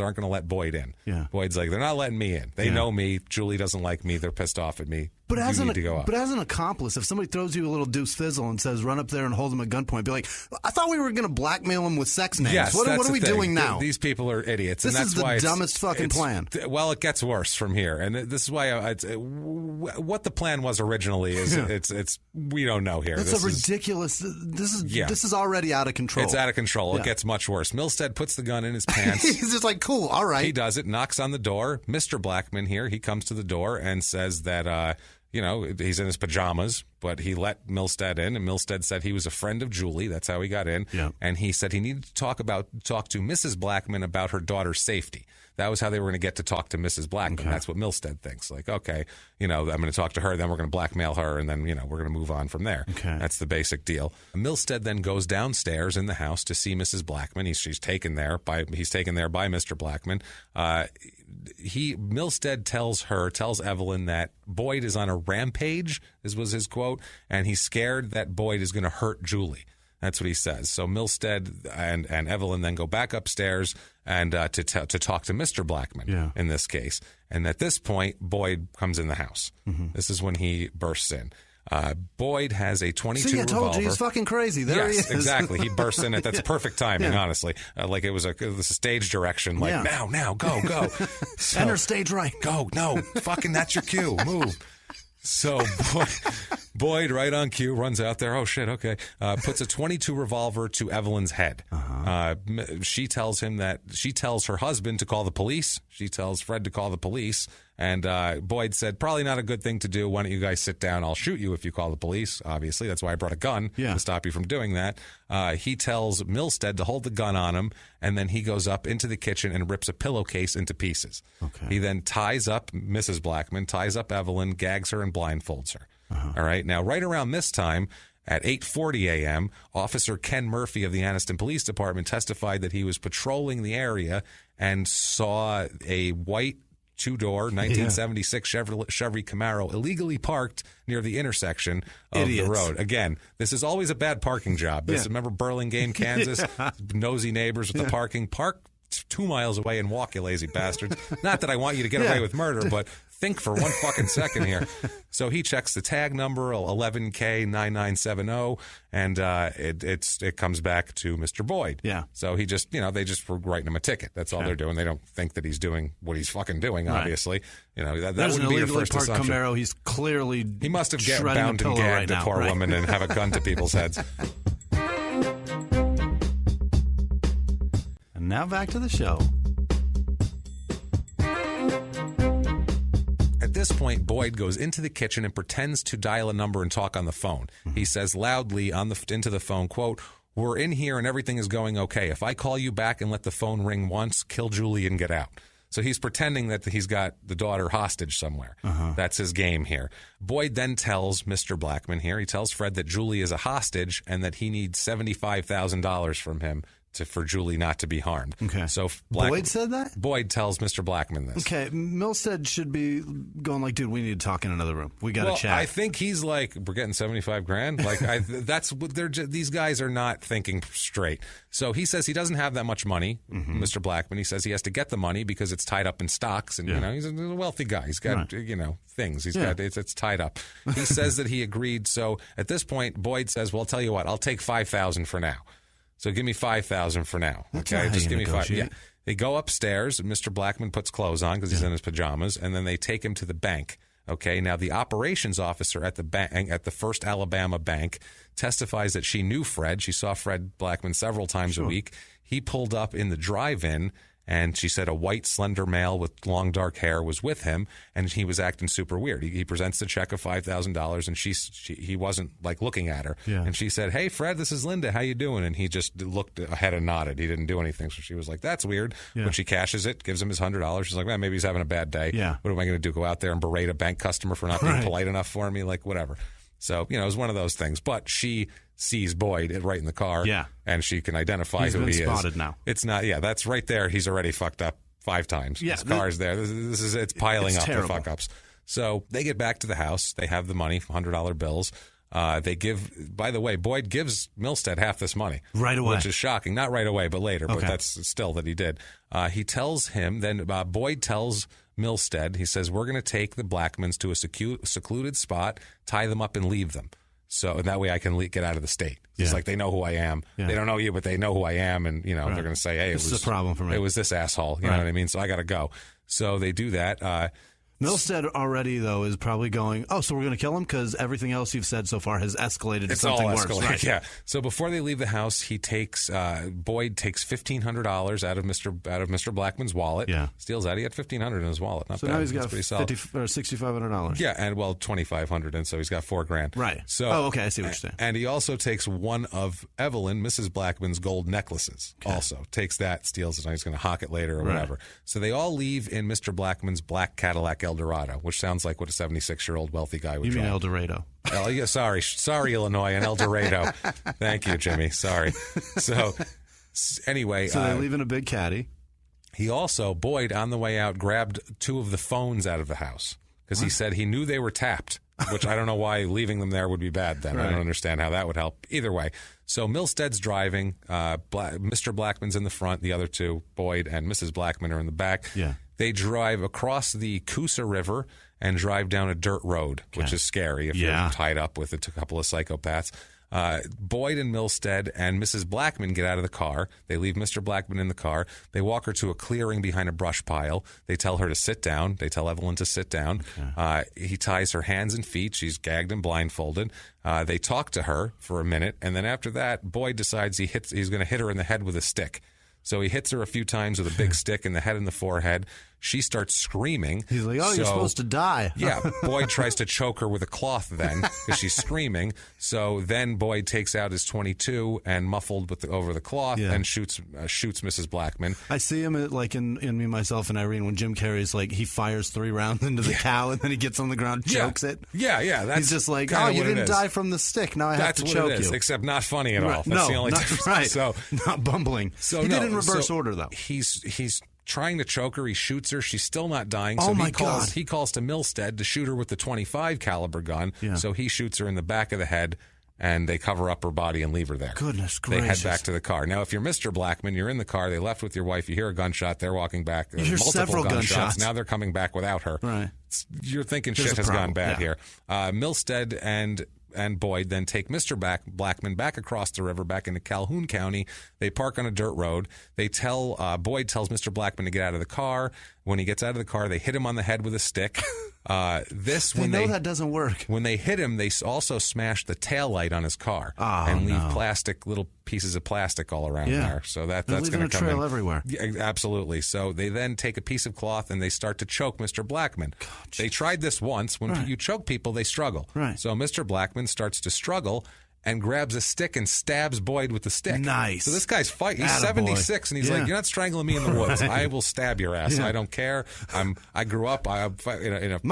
aren't going to let Boyd in. Yeah. Boyd's like, they're not letting me in. They know me. Julie doesn't like me. They're pissed off at me. But as an accomplice, if somebody throws you a little deuce fizzle and says, run up there and hold him at gunpoint, be like, I thought we were going to blackmail him with sex names. Yes, what are we doing now? These people are idiots. This is the dumbest fucking plan. Well, it gets worse from here. And this is why what the plan was originally is we don't know here. This is already out of control. It's out of control. It gets much worse. Milstead puts the gun in his pants. He's just like, cool, all right. He does it, knocks on the door. Mr. Blackman here, he comes to the door and says that, he's in his pajamas, but he let Milstead in, and Milstead said he was a friend of Julie. That's how he got in. Yeah. And he said he needed to talk to Mrs. Blackman about her daughter's safety. That was how they were going to get to talk to Mrs. Blackman. Okay. That's what Milstead thinks. Like, okay, I'm going to talk to her, then we're going to blackmail her, and then, we're going to move on from there. Okay. That's the basic deal. Milstead then goes downstairs in the house to see Mrs. Blackman. He's taken there by Mr. Blackman. Milstead tells Evelyn that Boyd is on a rampage, was his quote, and he's scared that Boyd is going to hurt Julie. That's what he says. So Milstead and Evelyn then go back upstairs and to talk to Mr. Blackman in this case. And at this point, Boyd comes in the house. Mm-hmm. This is when he bursts in. Boyd has a .22 revolver. I told you, he's fucking crazy. There he is. Exactly. He bursts in it. That's perfect timing, honestly. Like it was a stage direction. Like, now, go. So, enter stage right. Go, no, fucking that's your cue. Move. So Boyd, right on cue, runs out there. Oh, shit, okay. Puts a .22 revolver to Evelyn's head. Uh-huh. She tells her husband to call the police. She tells Fred to call the police. And Boyd said, probably not a good thing to do. Why don't you guys sit down? I'll shoot you if you call the police, obviously. That's why I brought a gun, to stop you from doing that. He tells Milstead to hold the gun on him, and then he goes up into the kitchen and rips a pillowcase into pieces. Okay. He then ties up Mrs. Blackman, ties up Evelyn, gags her, and blindfolds her. Uh-huh. All right. Now, right around this time, at 8:40 a.m., Officer Ken Murphy of the Anniston Police Department testified that he was patrolling the area and saw a white two-door 1976 Chevy Camaro illegally parked near the intersection of the road. Again, this is always a bad parking job. Remember Burlingame, Kansas? Nosy neighbors with the parking. Park 2 miles away and walk, you lazy bastards. Not that I want you to get away with murder, but think for one fucking second here. So he checks the tag number 11K9970, and it comes back to Mr. Boyd. Yeah. So he just, they just were writing him a ticket. That's all they're doing. They don't think that he's doing what he's fucking doing. Obviously, that wouldn't be your first assumption. Camaro. He's clearly he must have bound and gagged a poor woman and have a gun to people's heads. And now back to the show. At this point, Boyd goes into the kitchen and pretends to dial a number and talk on the phone. He says loudly into the phone, quote, "We're in here and everything is going okay. If I call you back and let the phone ring once, kill Julie and get out." So he's pretending that he's got the daughter hostage somewhere. That's his game here. Boyd then tells Mr. Blackman here, he tells Fred that Julie is a hostage and that he needs $75,000 from him for Julie not to be harmed. Okay. So Boyd said that? Boyd tells Mr. Blackman this. Okay. Milstead should be going like, dude, we need to talk in another room. We got to chat. I think he's like, we're getting $75,000. Like, that's what these guys are not thinking straight. So he says he doesn't have that much money, Mr. Blackman. He says he has to get the money because it's tied up in stocks, and he's a wealthy guy. He's got things. He's got it's tied up. He says that he agreed. So at this point, Boyd says, "Well, I'll tell you what. I'll take $5,000 for now." So give me $5,000 for now. Okay, just give me $5,000. Yeah. They go upstairs. And Mr. Blackman puts clothes on because he's in his pajamas, and then they take him to the bank. Okay, now the operations officer at the bank, at the First Alabama Bank, testifies that she knew Fred. She saw Fred Blackman several times a week. He pulled up in the drive-in. And she said a white, slender male with long, dark hair was with him, and he was acting super weird. He presents the check of $5,000, and he wasn't like looking at her. Yeah. And she said, "Hey, Fred, this is Linda. How you doing?" And he just looked ahead and nodded. He didn't do anything. So she was like, "That's weird." Yeah. When she cashes it, gives him his $100. She's like, "Man, maybe he's having a bad day. Yeah. What am I going to do? Go out there and berate a bank customer for not being polite enough for me? Like, whatever." So, it was one of those things. But she sees Boyd right in the car, and she can identify who he is. He's been spotted now. It's not, that's right there. He's already fucked up 5 times. Yeah, his car's there. It's piling up the fuck ups. So they get back to the house. They have the money, $100 bills. They give, by the way, Boyd gives Milstead half this money. Right away. Which is shocking. Not right away, but later. Okay. But that's still that he did. He tells him, then Boyd tells Milstead, he says, "We're going to take the Blackmans to a secluded spot, tie them up and leave them. So and that way I can get out of the state." It's like they know who I am. Yeah. They don't know you, but they know who I am. And, they're going to say, "Hey, this is a problem for me. It was this asshole." You know what I mean? So I got to go. So they do that. Milstead already, though, is probably going, "Oh, so we're going to kill him?" Because everything else you've said so far has escalated to something worse. Right. Yeah. So before they leave the house, Boyd takes $1,500 out of Mr. Blackman's wallet. Yeah. Steals that. He had $1,500 in his wallet. Not so bad. Now he's got $6,500. Yeah, and $2,500, and so he's got $4,000. Right. So, okay, I see what you're saying. And he also takes one of Evelyn, Mrs. Blackman's gold necklaces. Okay. Also takes that, steals it, and he's going to hawk it later or whatever. So they all leave in Mr. Blackman's black Cadillac Eldorado, which sounds like what a 76-year-old wealthy guy would drive. You mean El Dorado? Oh, yeah, sorry, Illinois, and El Dorado. Thank you, Jimmy. Sorry. So anyway. So they leave in a big caddy. He also, Boyd, on the way out, grabbed 2 of the phones out of the house because he said he knew they were tapped, which I don't know why leaving them there would be bad then. Right. I don't understand how that would help. Either way. So Milstead's driving. Mr. Blackman's in the front. The other 2, Boyd and Mrs. Blackman, are in the back. Yeah. They drive across the Coosa River and drive down a dirt road, which is scary if you're tied up with a couple of psychopaths. Boyd and Milstead and Mrs. Blackman get out of the car. They leave Mr. Blackman in the car. They walk her to a clearing behind a brush pile. They tell her to sit down. They tell Evelyn to sit down. He ties her hands and feet. She's gagged and blindfolded. They talk to her for a minute, and then after that, Boyd decides he's going to hit her in the head with a stick. So he hits her a few times with a big stick in the head and the forehead. She starts screaming. He's like, "Oh, you're supposed to die." Yeah. Boyd tries to choke her with a cloth then because she's screaming. So then Boyd takes out his .22 and muffled over the cloth and shoots Mrs. Blackman. I see him in Me, Myself, and Irene when Jim Carrey's like, he fires 3 rounds into the cow and then he gets on the ground, chokes it. Yeah. He's just like, "Oh, you didn't die from the stick. Now I have to choke you." Except not funny at all. That's the only difference. Right. So, not bumbling. So he did in reverse order, though. He's trying to choke her. He shoots her. She's still not dying. So he calls to Milstead to shoot her with the .25 caliber gun. Yeah. So he shoots her in the back of the head and they cover up her body and leave her there. Goodness gracious. They head back to the car. Now, if you're Mr. Blackman, you're in the car. They left with your wife. You hear a gunshot. They're walking back. You hear several gunshots. Now they're coming back without her. Right. You're thinking shit has gone bad here. Milstead and Boyd then take Mr. Blackman back across the river, back into Calhoun County. They park on a dirt road. They tell Boyd tells Mr. Blackman to get out of the car. When he gets out of the car, they hit him on the head with a stick. That doesn't work. When they hit him, they also smash the taillight on his car and leave little pieces of plastic all around there. So that's going to come in. Leaving a trail everywhere. Yeah, absolutely. So they then take a piece of cloth and they start to choke Mr. Blackman. They tried this once. When you choke people, they struggle. Right. So Mr. Blackman starts to struggle and grabs a stick and stabs Boyd with the stick. Nice. So this guy's fighting. He's 76, and he's like, "You're not strangling me in the woods. I will stab your ass. I don't care. I grew up. My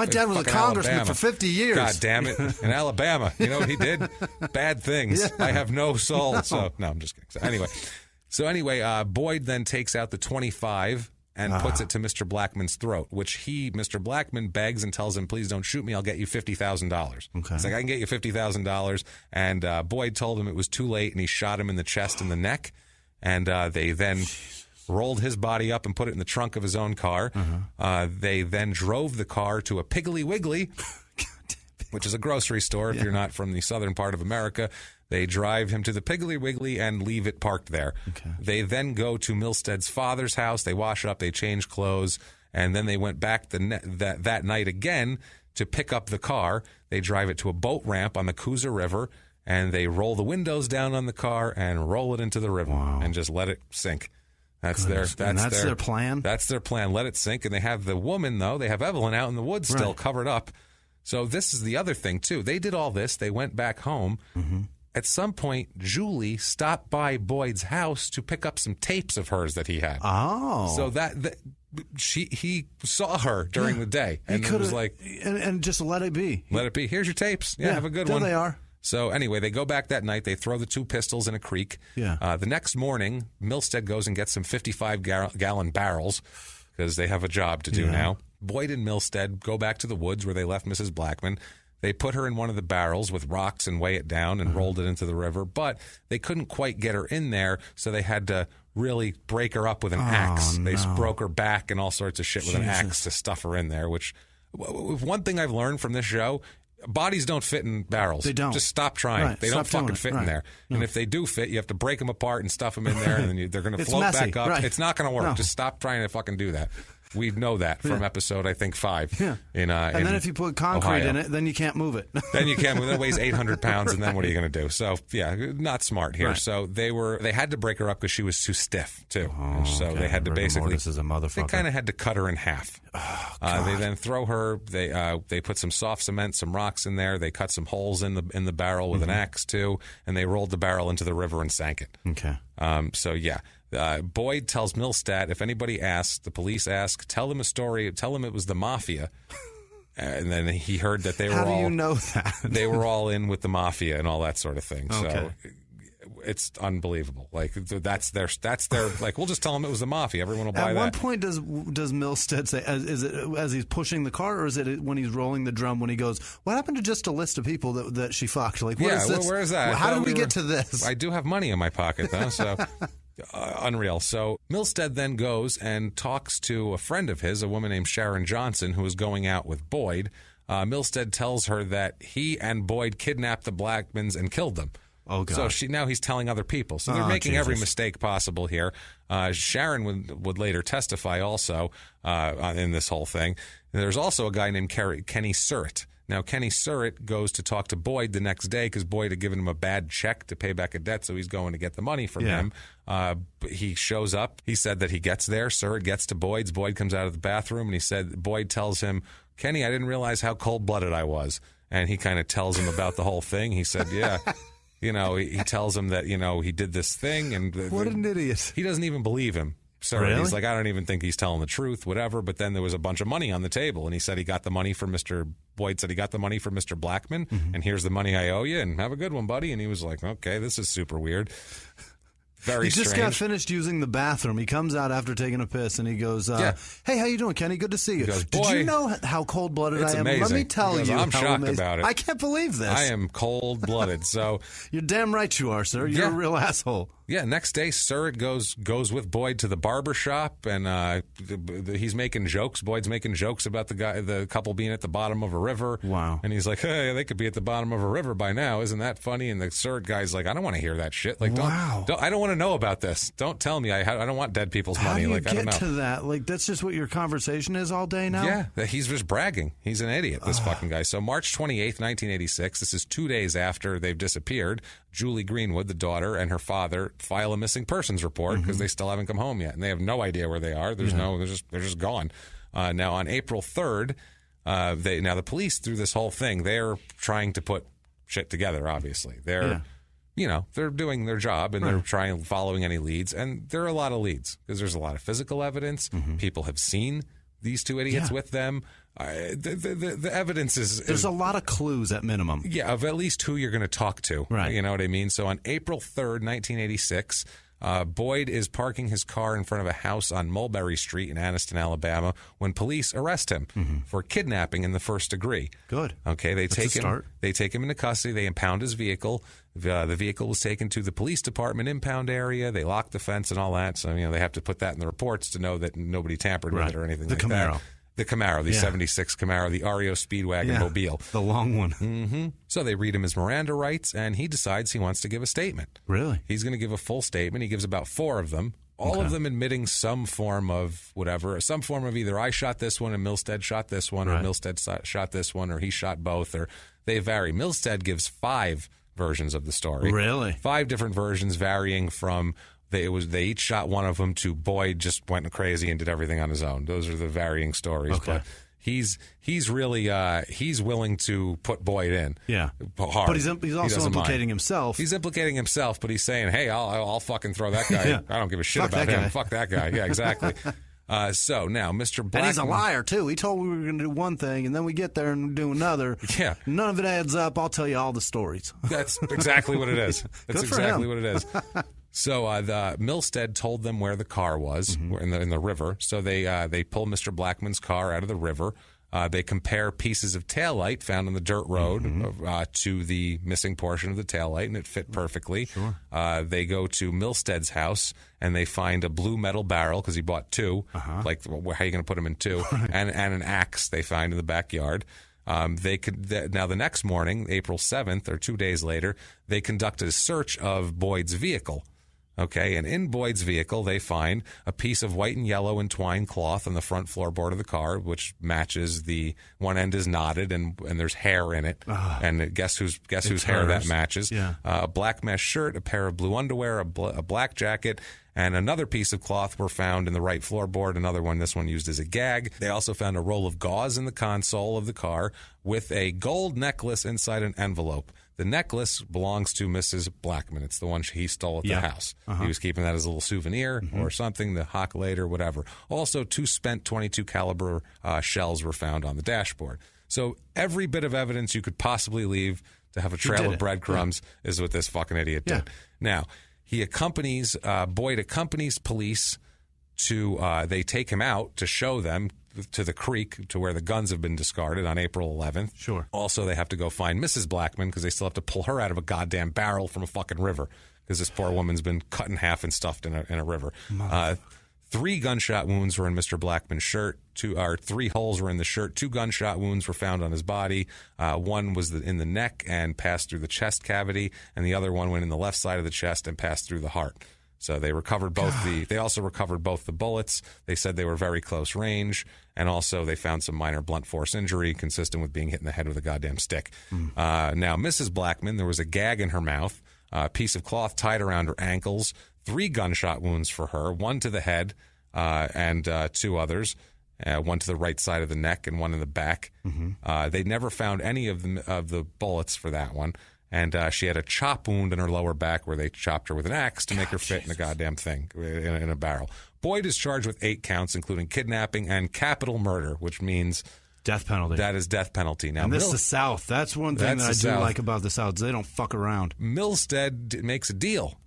dad was a congressman Alabama. for 50 years. God damn it! In Alabama, you know what he did? Bad things. Yeah. I have no soul. So no, I'm just kidding. So anyway, Boyd then takes out the .25. And puts it to Mr. Blackman's throat, which Mr. Blackman, begs and tells him, "Please don't shoot me. I'll get you $50,000." Okay. He's like, "I can get you $50,000." And Boyd told him it was too late, and he shot him in the chest and the neck. And they then rolled his body up and put it in the trunk of his own car. They then drove the car to a Piggly Wiggly, which is a grocery store if you're not from the southern part of America. They drive him to the Piggly Wiggly and leave it parked there. Okay. They then go to Milstead's father's house. They wash up, they change clothes, and then they went back that night again to pick up the car. They drive it to a boat ramp on the Coosa River, and they roll the windows down on the car and roll it into the river and just let it sink. That's their plan? That's their plan. Let it sink. And they have the woman, though. They have Evelyn out in the woods still covered up. So this is the other thing, too. They did all this. They went back home. At some point, Julie stopped by Boyd's house to pick up some tapes of hers that he had. Oh. So he saw her during the day. And it was like... And just let it be. Let it be. Here's your tapes. Yeah, have a good one. There they are. So anyway, they go back that night. They throw the two pistols in a creek. Yeah. The next morning, Milstead goes and gets some 55-gallon barrels because they have a job to do now. Boyd and Milstead go back to the woods where they left Mrs. Blackman. They put her in one of the barrels with rocks and weigh it down and rolled it into the river, but they couldn't quite get her in there, so they had to really break her up with an axe. They broke her back and all sorts of shit with an axe to stuff her in there, which one thing I've learned from this show, bodies don't fit in barrels. They don't. Just stop trying. Right. They Stop don't fucking fit in there. No. And if they do fit, you have to break them apart and stuff them in there, and then they're going to float messy. back up. Right. It's not going to work. No. Just stop trying to fucking do that. We know that from episode, I think, 5. Yeah. And then if you put concrete Ohio. in it, then you can't move it. Then you can't move. That weighs 800 pounds, and then what are you going to do? So, yeah, not smart here. Right. So they had to break her up because she was too stiff, too. Oh, so okay. they had to basically... This is a motherfucker. They kind of had to cut her in half. Oh, they then throw her. They put some soft cement, some rocks in there. They cut some holes in the barrel with an axe, too, and they rolled the barrel into the river and sank it. Okay. So, yeah. Boyd tells Milstead, if anybody asks, the police ask, tell them a story, tell them it was the mafia. And then he heard that they were How all... do you know that? They were all in with the mafia and all that sort of thing. Okay. So it's unbelievable. Like, that's their like, we'll just tell them it was the mafia. Everyone will buy that. At what point does Milstead say, is it as he's pushing the car, or is it when he's rolling the drum when he goes, what happened to just a list of people that she fucked? Like, what is this? Where is that? How did we get to this? I do have money in my pocket, though, so... unreal. So Milstead then goes and talks to a friend of his, a woman named Sharon Johnson, who is going out with Boyd. Milstead tells her that he and Boyd kidnapped the Blackmans and killed them. Oh, God. So now he's telling other people. So they're making every mistake possible here. Sharon would later testify also in this whole thing. There's also a guy named Kenny Surratt. Now, Kenny Surratt goes to talk to Boyd the next day because Boyd had given him a bad check to pay back a debt, so he's going to get the money from him. He shows up. He said that he gets there. Surratt gets to Boyd's. Boyd comes out of the bathroom, and Boyd tells him, Kenny, I didn't realize how cold-blooded I was. And he kind of tells him about the whole thing. He said, yeah. He tells him that, he did this thing. And what an idiot. He doesn't even believe him. So really? He's like, I don't even think he's telling the truth, whatever. But then there was a bunch of money on the table, and he said he got the money from Boyd said he got the money from Mr. Blackman, and here's the money I owe you, and have a good one, buddy. And he was like, okay, this is super weird. Very He just strange. got finished using the bathroom. He comes out after taking a piss, and he goes, "Hey, how you doing, Kenny? Good to see you." He goes, Did you know how cold-blooded I am? Amazing. Let me tell you. I'm how shocked amazing. about it. I can't believe this. I am cold-blooded. So you're damn right you are, sir. You're a real asshole. Yeah, next day, Surratt goes with Boyd to the barber shop, and he's making jokes. Boyd's making jokes about the couple being at the bottom of a river. Wow. And he's like, hey, they could be at the bottom of a river by now. Isn't that funny? And the Surratt guy's like, I don't want to hear that shit. Like, I don't want to know about this. Don't tell me. I don't want dead people's money. How do you I don't know. get to that? Like, that's just what your conversation is all day now? Yeah, he's just bragging. He's an idiot, this fucking guy. So March 28th, 1986, this is 2 days after they've disappeared, Julie Greenwood, the daughter, and her father file a missing persons report because they still haven't come home yet, and they have no idea where they are. They're just gone. Now on April 3rd, the police, through this whole thing, they're trying to put shit together. Obviously, they're doing their job, and they're following any leads, and there are a lot of leads because there's a lot of physical evidence. People have seen these two idiots with them. The evidence is... There's a lot of clues at minimum. Yeah, of at least who you're going to talk to. Right. You know what I mean? So on April 3rd, 1986, Boyd is parking his car in front of a house on Mulberry Street in Anniston, Alabama, when police arrest him for kidnapping in the first degree. Good. Okay, they take him into custody. They impound his vehicle. The vehicle was taken to the police department impound area. They locked the fence and all that. So, they have to put that in the reports to know that nobody tampered with it or anything like that. The Camaro, the 76 Camaro, the REO Speedwagon Mobile. The long one. So they read him his Miranda rights, and he decides he wants to give a statement. Really? He's going to give a full statement. He gives about 4 of them, all of them admitting some form of whatever, some form of either I shot this one and Milstead shot this one, or Milstead shot this one, or he shot both, or they vary. Milstead gives 5 versions of the story. Really? 5 different versions varying from... They each shot one of them to Boyd just went crazy and did everything on his own. Those are the varying stories. Okay. But he's really he's willing to put Boyd in. Yeah. Hard. But he's also implicating himself. He's implicating himself, but he's saying, "Hey, I'll fucking throw that guy. I don't give a shit about him. Fuck that guy." Yeah, exactly. So now, Mr. Blackman... And he's a liar, too. He told me we were going to do one thing, and then we get there and do another. Yeah. None of it adds up. I'll tell you all the stories. That's exactly what it is. That's exactly what it is. So the Milstead told them where the car was in the river. So they pull Mr. Blackman's car out of the river. They compare pieces of taillight found on the dirt road to the missing portion of the taillight, and it fit perfectly. Sure. They go to Milstead's house, and they find a blue metal barrel because he bought 2. Like, how are you going to put them in 2? And an axe they find in the backyard. Now, the next morning, April 7th, or 2 days later, they conducted a search of Boyd's vehicle. Okay, and in Boyd's vehicle, they find a piece of white and yellow entwined cloth on the front floorboard of the car, which matches the one end is knotted and there's hair in it. And guess whose hair that matches? Yeah. A black mesh shirt, a pair of blue underwear, a black jacket, and another piece of cloth were found in the right floorboard. Another one, this one used as a gag. They also found a roll of gauze in the console of the car with a gold necklace inside an envelope. The necklace belongs to Mrs. Blackman. It's the one he stole at the house. He was keeping that as a little souvenir or something, the hock later, whatever. Also, 2 spent .22 caliber shells were found on the dashboard. So every bit of evidence you could possibly leave to have a trail of breadcrumbs is what this fucking idiot did. Now, Boyd accompanies police to, they take him out to show them to the creek to where the guns have been discarded on April 11th. Sure. Also, they have to go find Mrs. Blackman because they still have to pull her out of a goddamn barrel from a fucking river because this poor woman's been cut in half and stuffed in a river. 3 gunshot wounds were in Mr. Blackman's shirt. 3 holes were in the shirt. 2 gunshot wounds were found on his body. One was in the neck and passed through the chest cavity, and the other one went in the left side of the chest and passed through the heart. So they recovered both they also recovered both the bullets. They said they were very close range, and also they found some minor blunt force injury consistent with being hit in the head with a goddamn stick. Now, Mrs. Blackman, there was a gag in her mouth, a piece of cloth tied around her ankles, 3 gunshot wounds for her, 1 to the head and 2 others, 1 to the right side of the neck and 1 in the back. They never found any of the bullets for that one. And she had a chop wound in her lower back where they chopped her with an axe to make her fit in a goddamn thing, in a barrel. Boyd is charged with 8 counts, including kidnapping and capital murder, which means... death penalty. That is death penalty. Now, and this is the South. That's one thing that I do like about the South. They don't fuck around. Milstead makes a deal.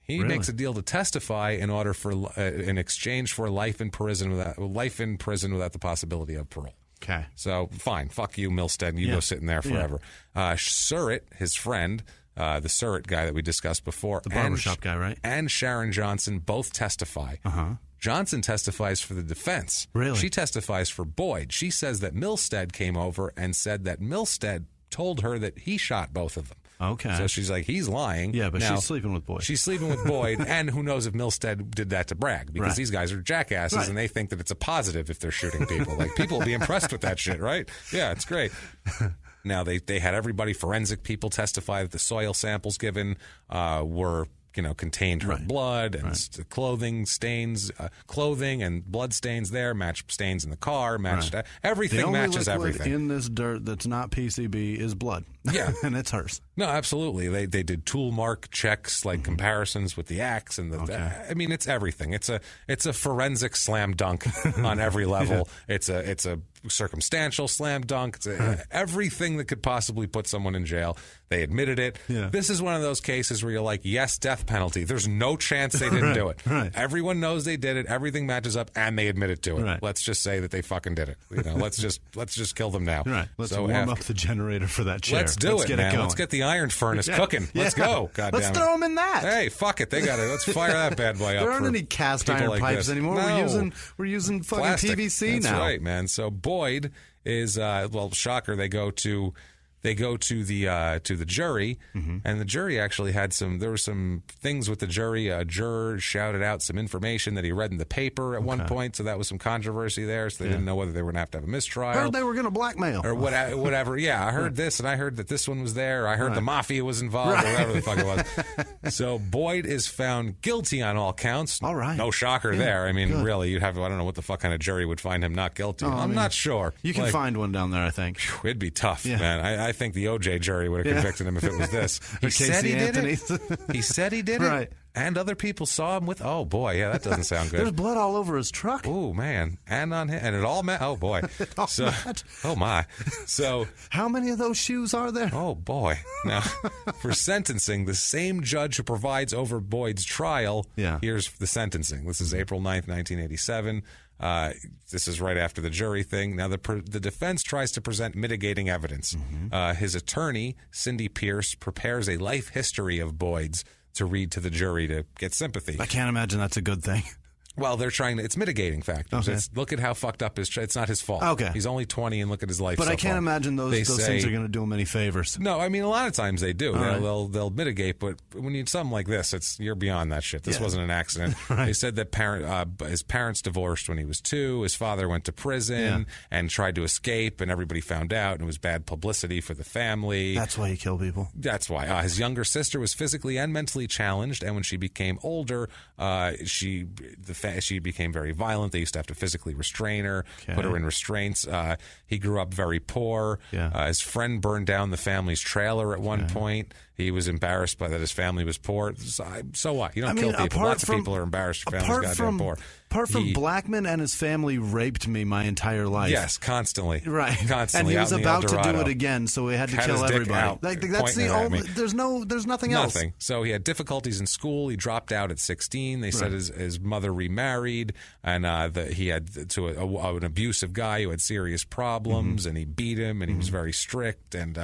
He makes a deal to testify in order for in exchange for life in prison without the possibility of parole. Okay. So fine, fuck you, Milstead. You go sit in there forever. Surratt, his friend, the Surratt guy that we discussed before, the barbershop guy, right? And Sharon Johnson both testify. Johnson testifies for the defense. Really? She testifies for Boyd. She says that Milstead came over and said that Milstead told her that he shot both of them. Okay. So she's like, he's lying. Yeah, but now, she's sleeping with Boyd. She's sleeping with Boyd, and who knows if Milstead did that to brag, because these guys are jackasses, and they think that it's a positive if they're shooting people. Like, people will be impressed with that shit, right? Yeah, it's great. Now, they had everybody, forensic people, testify that the soil samples given were... contained her blood and clothing stains, clothing and blood stains there, matched stains in the car, matched everything, matches everything. In this dirt that's not PCB is blood. Yeah. And it's hers. No, absolutely. They did tool mark checks, like comparisons with the axe and I mean, it's everything. It's a forensic slam dunk on every level. It's a circumstantial slam dunk. It's everything that could possibly put someone in jail. They admitted it. Yeah. This is one of those cases where you're like, yes, death penalty. There's no chance they didn't do it. Everyone knows they did it. Everything matches up, and they admitted to it. Let's just say that they fucking did it. Let's just kill them now. Let's warm up the generator for that chair. Let's do it, man. Let's get the iron furnace cooking. Let's go. God damn it. Let's throw them in that. Hey, fuck it. They got it. Let's fire that bad boy up. There aren't any cast iron pipes anymore. No. We're using fucking plastic. PVC now. That's right, man. So Boyd is shocker. They go to the jury, and the jury actually had there were some things with the jury. A juror shouted out some information that he read in the paper at one point, so that was some controversy there. So they didn't know whether they were going to have a mistrial. Heard they were going to blackmail or whatever. Yeah, I heard this, and I heard that this one was there. I heard the mafia was involved, or whatever the fuck it was. So Boyd is found guilty on all counts. All right, no shocker there. I mean, really, you'd have I don't know what the fuck kind of jury would find him not guilty. I'm not sure. You can find one down there, I think. It'd be tough, man. I think the OJ jury would have convicted him if it was this. He said he did it. He said he did it. And other people saw him with. Oh boy, yeah, that doesn't sound good. There's blood all over his truck. Oh man, and on him, and it all met. Oh boy, oh my. So how many of those shoes are there? Oh boy. Now, for sentencing, the same judge who presides over Boyd's trial. Here's the sentencing. This is April 9th, 1987. This is right after the jury thing. Now, the defense tries to present mitigating evidence. His attorney, Cindy Pierce, prepares a life history of Boyd's to read to the jury to get sympathy. I can't imagine that's a good thing. Well, they're trying to. It's mitigating factors. Okay. Look at how fucked up it's not his fault. Okay. He's only 20, and look at his life. But so I can't far. imagine those things are going to do him any favors. No, I mean a lot of times they do. They'll mitigate, but when you something like this, you're beyond that shit. This wasn't an accident. They said that his parents divorced when he was 2. His father went to prison and tried to escape, and everybody found out, and it was bad publicity for the family. That's why he killed people. That's why. His younger sister was physically and mentally challenged, and when she became older, she became very violent. They used to have to physically restrain her, put her in restraints. He grew up very poor. His friend burned down the family's trailer at one point. He was embarrassed by that his family was poor. So what? You don't kill people. Lots of people are embarrassed your family's goddamn poor. Apart from Blackman and his family raped me my entire life. Yes, constantly. Right. Constantly. And he was about to do it again, so he had to kill everybody. That's the only. There's nothing else. Nothing. So he had difficulties in school. He dropped out at 16. They said his mother remarried, and he had to an abusive guy who had serious problems, and he beat him, and he was very strict. And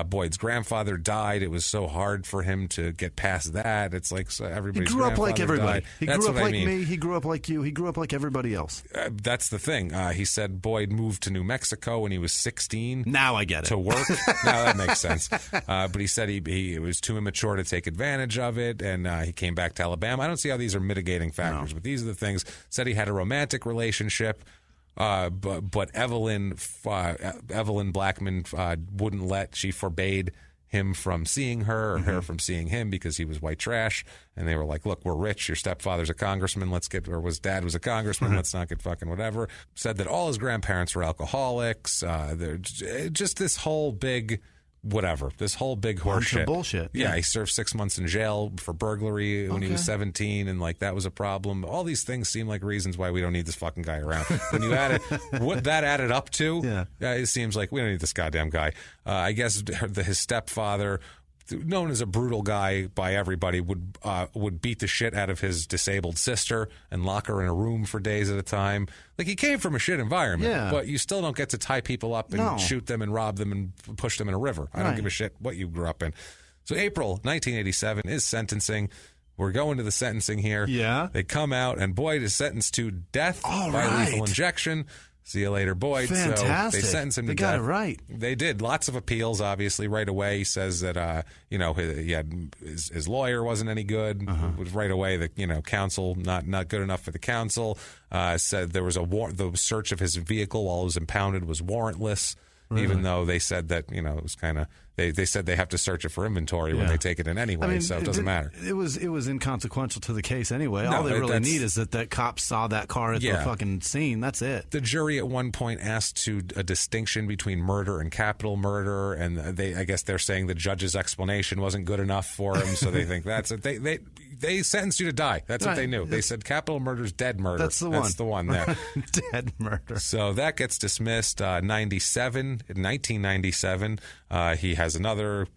Boyd's grandfather died. It was so hard for him to get past that. It's like everybody's He grew up like everybody. Died. He grew up like me. He grew up like you. He grew up like everybody else. That's the thing. He said Boyd moved to New Mexico when he was 16. Now I get it. To work. Now that makes sense. But he said he was too immature to take advantage of it, and he came back to Alabama. I don't see how these are mitigating factors, but these are the things. Said he had a romantic relationship. But Evelyn Blackman wouldn't let. She forbade him from seeing her or her from seeing him because he was white trash. And they were like, look, we're rich. Your stepfather's a congressman. Dad was a congressman. Let's not get fucking whatever. Said that all his grandparents were alcoholics. They're just this whole big whatever. This whole big horseshit. Bullshit. Yeah, he served 6 months in jail for burglary when he was 17, and that was a problem. All these things seem like reasons why we don't need this fucking guy around. When you add it, what that added up to, it seems like we don't need this goddamn guy. I guess his stepfather known as a brutal guy by everybody, would beat the shit out of his disabled sister and lock her in a room for days at a time. Like, he came from a shit environment, but you still don't get to tie people up and shoot them and rob them and push them in a river. I don't give a shit what you grew up in. So April 1987 is sentencing. We're going to the sentencing here. Yeah. They come out, and Boyd is sentenced to death by lethal injection. See you later, Boyd. Fantastic. So they sentenced him to death. They got it right. They did. Lots of appeals, obviously, right away. He says that, his lawyer wasn't any good. Was right away that, counsel, not good enough for the counsel. Said there was the search of his vehicle while it was impounded was warrantless. Really? Even though they said that, it was kind of, they said they have to search it for inventory when they take it in anyway, so it doesn't matter. It was inconsequential to the case anyway. All they really need is that cop saw that car at the fucking scene. That's it. The jury at one point asked a distinction between murder and capital murder, and I guess they're saying the judge's explanation wasn't good enough for him, so they think that's it. They sentenced you to die. That's what they knew. They said capital murder is dead murder. That's the one. That's the one there. Dead murder. So that gets dismissed. 1997, he has another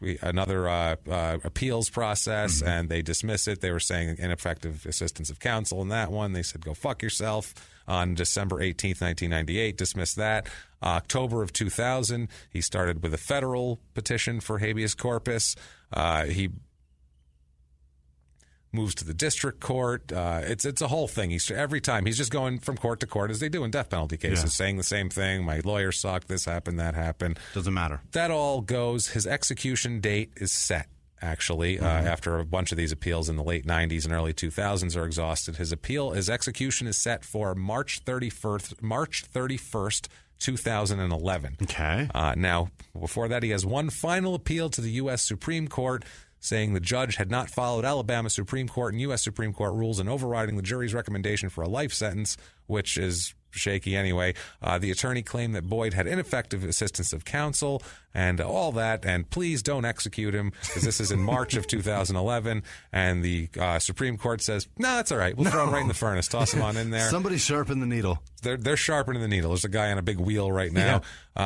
appeals process, and they dismiss it. They were saying ineffective assistance of counsel in that one. They said, go fuck yourself. On December 18th, 1998, dismissed that. October of 2000, he started with a federal petition for habeas corpus. He moves to the district court. It's a whole thing. Every time he's just going from court to court, as they do in death penalty cases, saying the same thing. My lawyer sucked. This happened. That happened. Doesn't matter. That all goes. His execution date is set. Actually, after a bunch of these appeals in the late 90s and early 2000s are exhausted, his execution is set for March 31st, 2011. Okay. Now, before that, he has one final appeal to the U.S. Supreme Court, saying the judge had not followed Alabama Supreme Court and U.S. Supreme Court rules in overriding the jury's recommendation for a life sentence, which is shaky anyway. The attorney claimed that Boyd had ineffective assistance of counsel and all that, and please don't execute him, because this is in March of 2011, and the Supreme Court says, no, that's all right. We'll throw him right in the furnace, toss him on in there. Somebody sharpen the needle. They're sharpening the needle. There's a guy on a big wheel right now.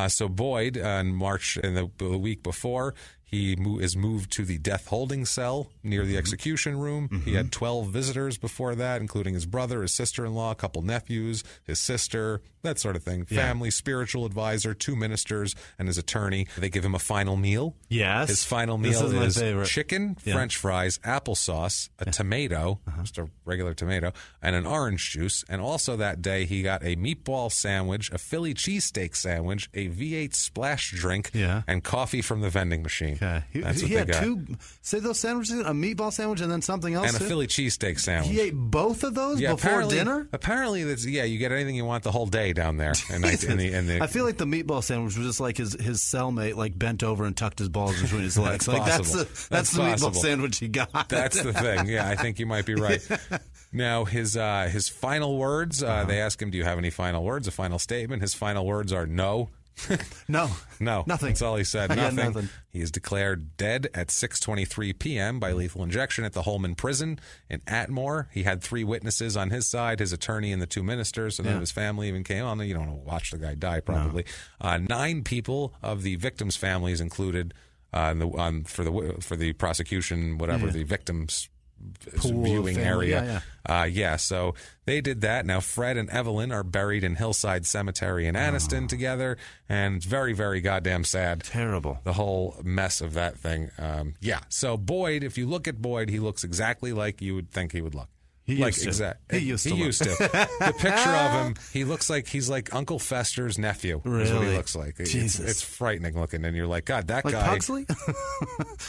So Boyd, in the week before, he is moved to the death holding cell near the execution room. He had 12 visitors before that, including his brother, his sister-in-law, a couple nephews, his sister, that sort of thing. Family, spiritual advisor, 2 ministers, and his attorney. They give him a final meal. Yes. His final meal is chicken, French fries, applesauce, a tomato, just a regular tomato, and an orange juice. And also that day, he got a meatball sandwich, a Philly cheesesteak sandwich, a V8 splash drink, and coffee from the vending machine. Okay. He had 2, say those sandwiches, a meatball sandwich and then something else? And a Philly cheesesteak sandwich. He ate both of those before dinner? Apparently, you get anything you want the whole day down there. And I feel like the meatball sandwich was just like his cellmate bent over and tucked his balls between his legs. That's the meatball sandwich he got. That's the thing. Yeah, I think you might be right. Now, his final words, they ask him, do you have any final words, a final statement? His final words are no. No. Nothing. That's all he said. Nothing. He is declared dead at 6:23 p.m. by lethal injection at the Holman prison in Atmore. He had 3 witnesses on his side, his attorney and the 2 ministers, and then his family even came on. You don't want to watch the guy die, probably. No. 9 people of the victims' families included for the prosecution, the victims' pool viewing family. area. So they did that. Now Fred and Evelyn are buried in Hillside Cemetery in Anniston together, and it's very, very goddamn sad. Terrible. The whole mess of that thing. So Boyd, if you look at Boyd, he looks exactly like you would think he would look. He used to. The picture of him, he looks like he's like Uncle Fester's nephew. Really? Is what he looks like. Jesus. It's frightening looking, and you're like, God, that like guy. Pugsley?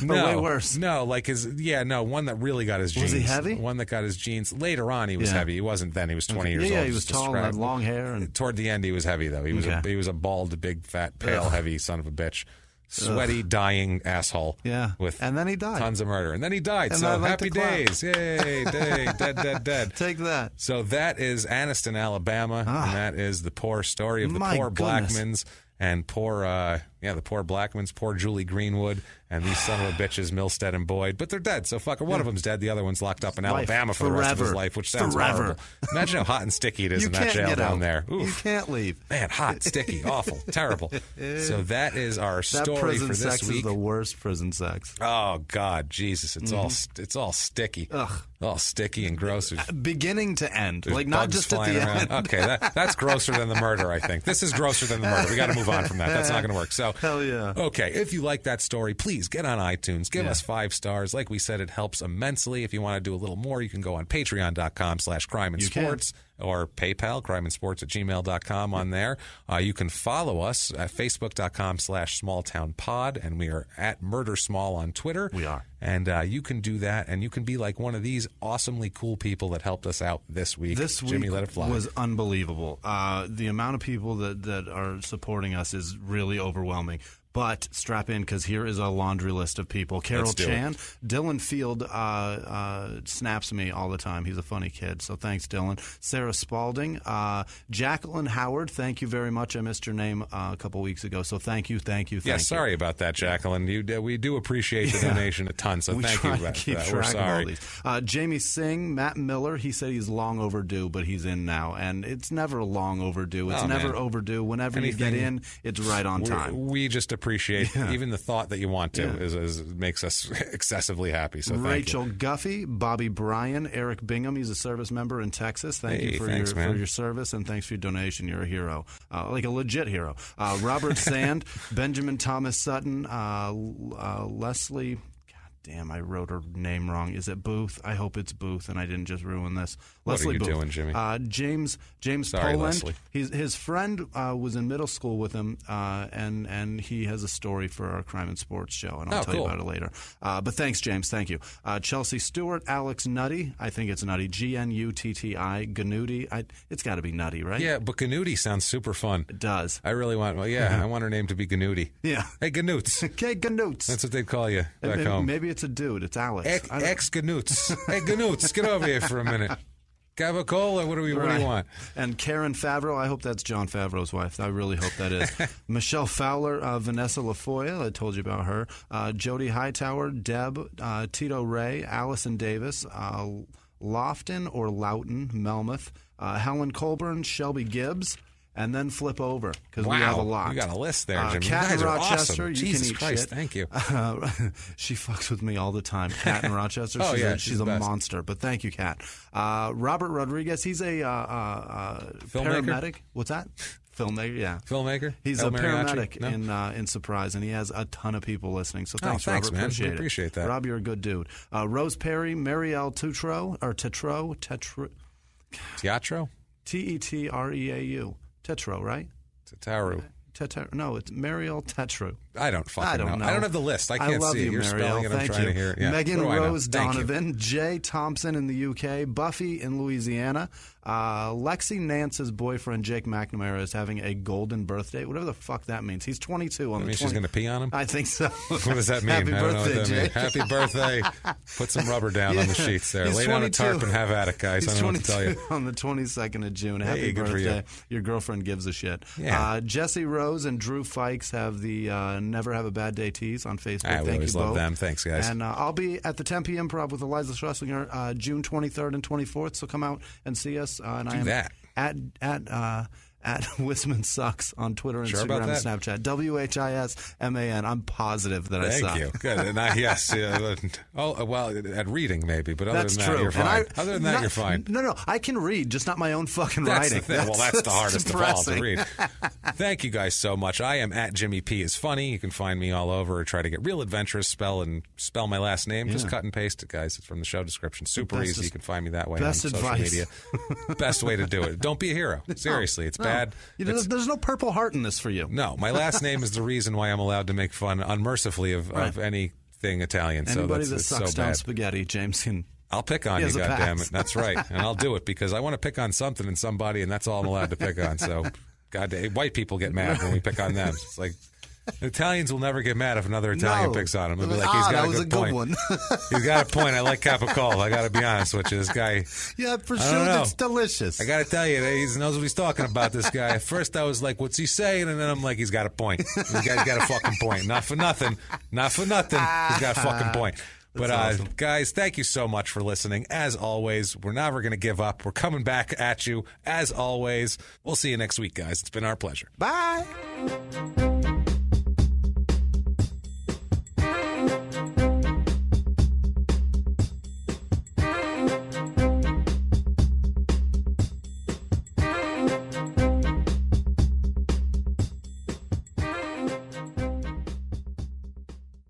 No, way worse. No, like one that really got his genes. Was he heavy? One that got his genes. Later on, he was heavy. He wasn't then. He was 20 years old. Yeah, he was tall and had long hair. And toward the end, he was heavy though. He was a bald, big, fat, pale, heavy son of a bitch. Sweaty, dying asshole. Yeah. And then he died. Tons of murder. And then he died. And so happy days. Yay. Dead. Take that. So that is Anniston, Alabama. And that is the poor story of the poor Blackmans and poor Yeah, the poor Blackmans, poor Julie Greenwood, and these son of a bitches, Milstead and Boyd. But they're dead, so fuck it. One of them's dead. The other one's locked up in Alabama for the rest of his life, which sounds horrible. Imagine how hot and sticky it is in that jail down there. Oof. You can't leave. Man, hot, sticky, awful, terrible. So that is our story for this sex week. Is the worst prison sex. Oh God, Jesus! It's all sticky. Ugh. All sticky and gross. Beginning to end, There's like not just at the end. Okay, that's grosser than the murder. I think this is grosser than the murder. We got to move on from that. That's not going to work. So hell yeah. Okay, if you like that story, please get on iTunes. Give us 5 stars. Like we said, it helps immensely. If you want to do a little more, you can go on patreon.com/crimeinsports or PayPal, crimeinsports@gmail.com on there. You can follow us at facebook.com/smalltownpod, and we are at MurderSmall on Twitter. We are. And you can do that, and you can be like one of these awesomely cool people that helped us out this week. This week Jimmy, let it fly. Was unbelievable. The amount of people that are supporting us is really overwhelming. But strap in, because here is a laundry list of people. Carol Chan. Dylan Field snaps me all the time. He's a funny kid, so thanks, Dylan. Sarah Spalding. Jacqueline Howard, thank you very much. I missed your name a couple weeks ago, so thank you. Yeah, sorry about that, Jacqueline. We do appreciate the donation a ton, so thank you about that. We're sorry. Jamie Singh, Matt Miller, he said he's long overdue, but he's in now. And it's never long overdue. It's never overdue. Whenever you get in, it's right on time. We just appreciate even the thought that you want to makes us excessively happy. So Rachel Guffey, Bobby Bryan, Eric Bingham. He's a service member in Texas. Thank you for your service, and thanks for your donation. You're a hero, like a legit hero. Robert Sand, Benjamin Thomas Sutton, Leslie. Damn, I wrote her name wrong. Is it Booth? I hope it's Booth, and I didn't just ruin this. What Leslie are you Booth. doing, Jimmy? James Sorry, Poland. Leslie. His friend was in middle school with him, and he has a story for our Crime and Sports show, and I'll tell you about it later. But thanks, James. Thank you. Chelsea Stewart, Alex Nutty. I think it's Nutty. Gnutti. Ganuti. It's got to be Nutty, right? Yeah, but Ganuti sounds super fun. It does. I really want. Well, yeah, I want her name to be Ganuti. Yeah. Hey, Ganoots. Okay, Ganoots. That's what they'd call you back home. Maybe it's a dude. It's Alex. Ex-Ganoots. Hey, Ganoots, get over here for a minute. Cavacola, what do you want? And Karen Favreau, I hope that's John Favreau's wife. I really hope that is. Michelle Fowler, Vanessa LaFoya, I told you about her. Jody Hightower, Deb, Tito Ray, Allison Davis, Lofton or Loughton, Melmoth, Helen Colburn, Shelby Gibbs. And then flip over, because we have a lot. You got a list there, Jimmy. Kat in Rochester, awesome. you Jesus can eat Christ, shit. thank you. She fucks with me all the time. Kat in Rochester, she's a monster. But thank you, Kat. Robert Rodriguez, he's a paramedic. What's that? Filmmaker, yeah. Filmmaker? He's a paramedic in Surprise, and he has a ton of people listening. So thanks, Robert. Man. Appreciate that. Rob, you're a good dude. Rose Perry, Marielle Teatreau. Tetreau. Tetreau, right? Tetaru. No, it's Marielle Teatreau. I don't fucking know. I don't have the list. I can't see it. You're Marielle. spelling it. I'm trying to hear it. Yeah. Megan Rose Donovan, Jay Thompson in the UK, Buffy in Louisiana, Lexi Nance's boyfriend Jake McNamara is having a golden birthday. Whatever the fuck that means. He's 22 on the 20th. She's going to pee on him? I think so. What does that mean? Happy birthday, Jake. Happy birthday. Put some rubber down on the sheets there. Lay down a tarp and have at it, guys. He's I don't know what to tell you. on the 22nd of June. Happy birthday. Your girlfriend gives a shit. Yeah. Jesse Rose and Drew Fikes have the Never Have a Bad Day tees on Facebook. Thank you both. Love them. Thanks, guys. And I'll be at the Tempe Improv with Eliza Schlesinger June 23rd and 24th, so come out and see us. And Do that. At Whisman Sucks on Twitter, Instagram, and Snapchat. WHISMAN. I'm positive that I suck. Thank you. Good. And yes. Well, at reading maybe, but other that's than true. that, you're fine. Other than that, you're fine. No. I can read, just not my own fucking that's writing. The thing. That's the hardest depressing. of all to read. Thank you guys so much. I am at Jimmy P is funny. You can find me all over or try to get real adventurous. Spell my last name. Just cut and paste it, guys. It's from the show description. Super easy. You can find me that way on social media. Best way to do it. Don't be a hero. Seriously, it's bad. There's no Purple Heart in this for you. No, my last name is the reason why I'm allowed to make fun unmercifully of anything Italian. Anybody so that sucks down spaghetti, James can. I'll pick on you, goddammit. That's right. And I'll do it because I want to pick on something and somebody, and that's all I'm allowed to pick on. So, white people get mad when we pick on them. It's like, Italians will never get mad if another Italian picks on him. They'll be like, he's got a good point. One. He's got a point. I like Capicola. I got to be honest with you. This guy. Yeah, prosciutto, it's delicious. I got to tell you, he knows what he's talking about, this guy. At first, I was like, what's he saying? And then I'm like, he's got a point. He's got a fucking point. Not for nothing. Not for nothing. He's got a fucking point. But, awesome. Guys, thank you so much for listening. As always, we're never going to give up. We're coming back at you, as always. We'll see you next week, guys. It's been our pleasure. Bye.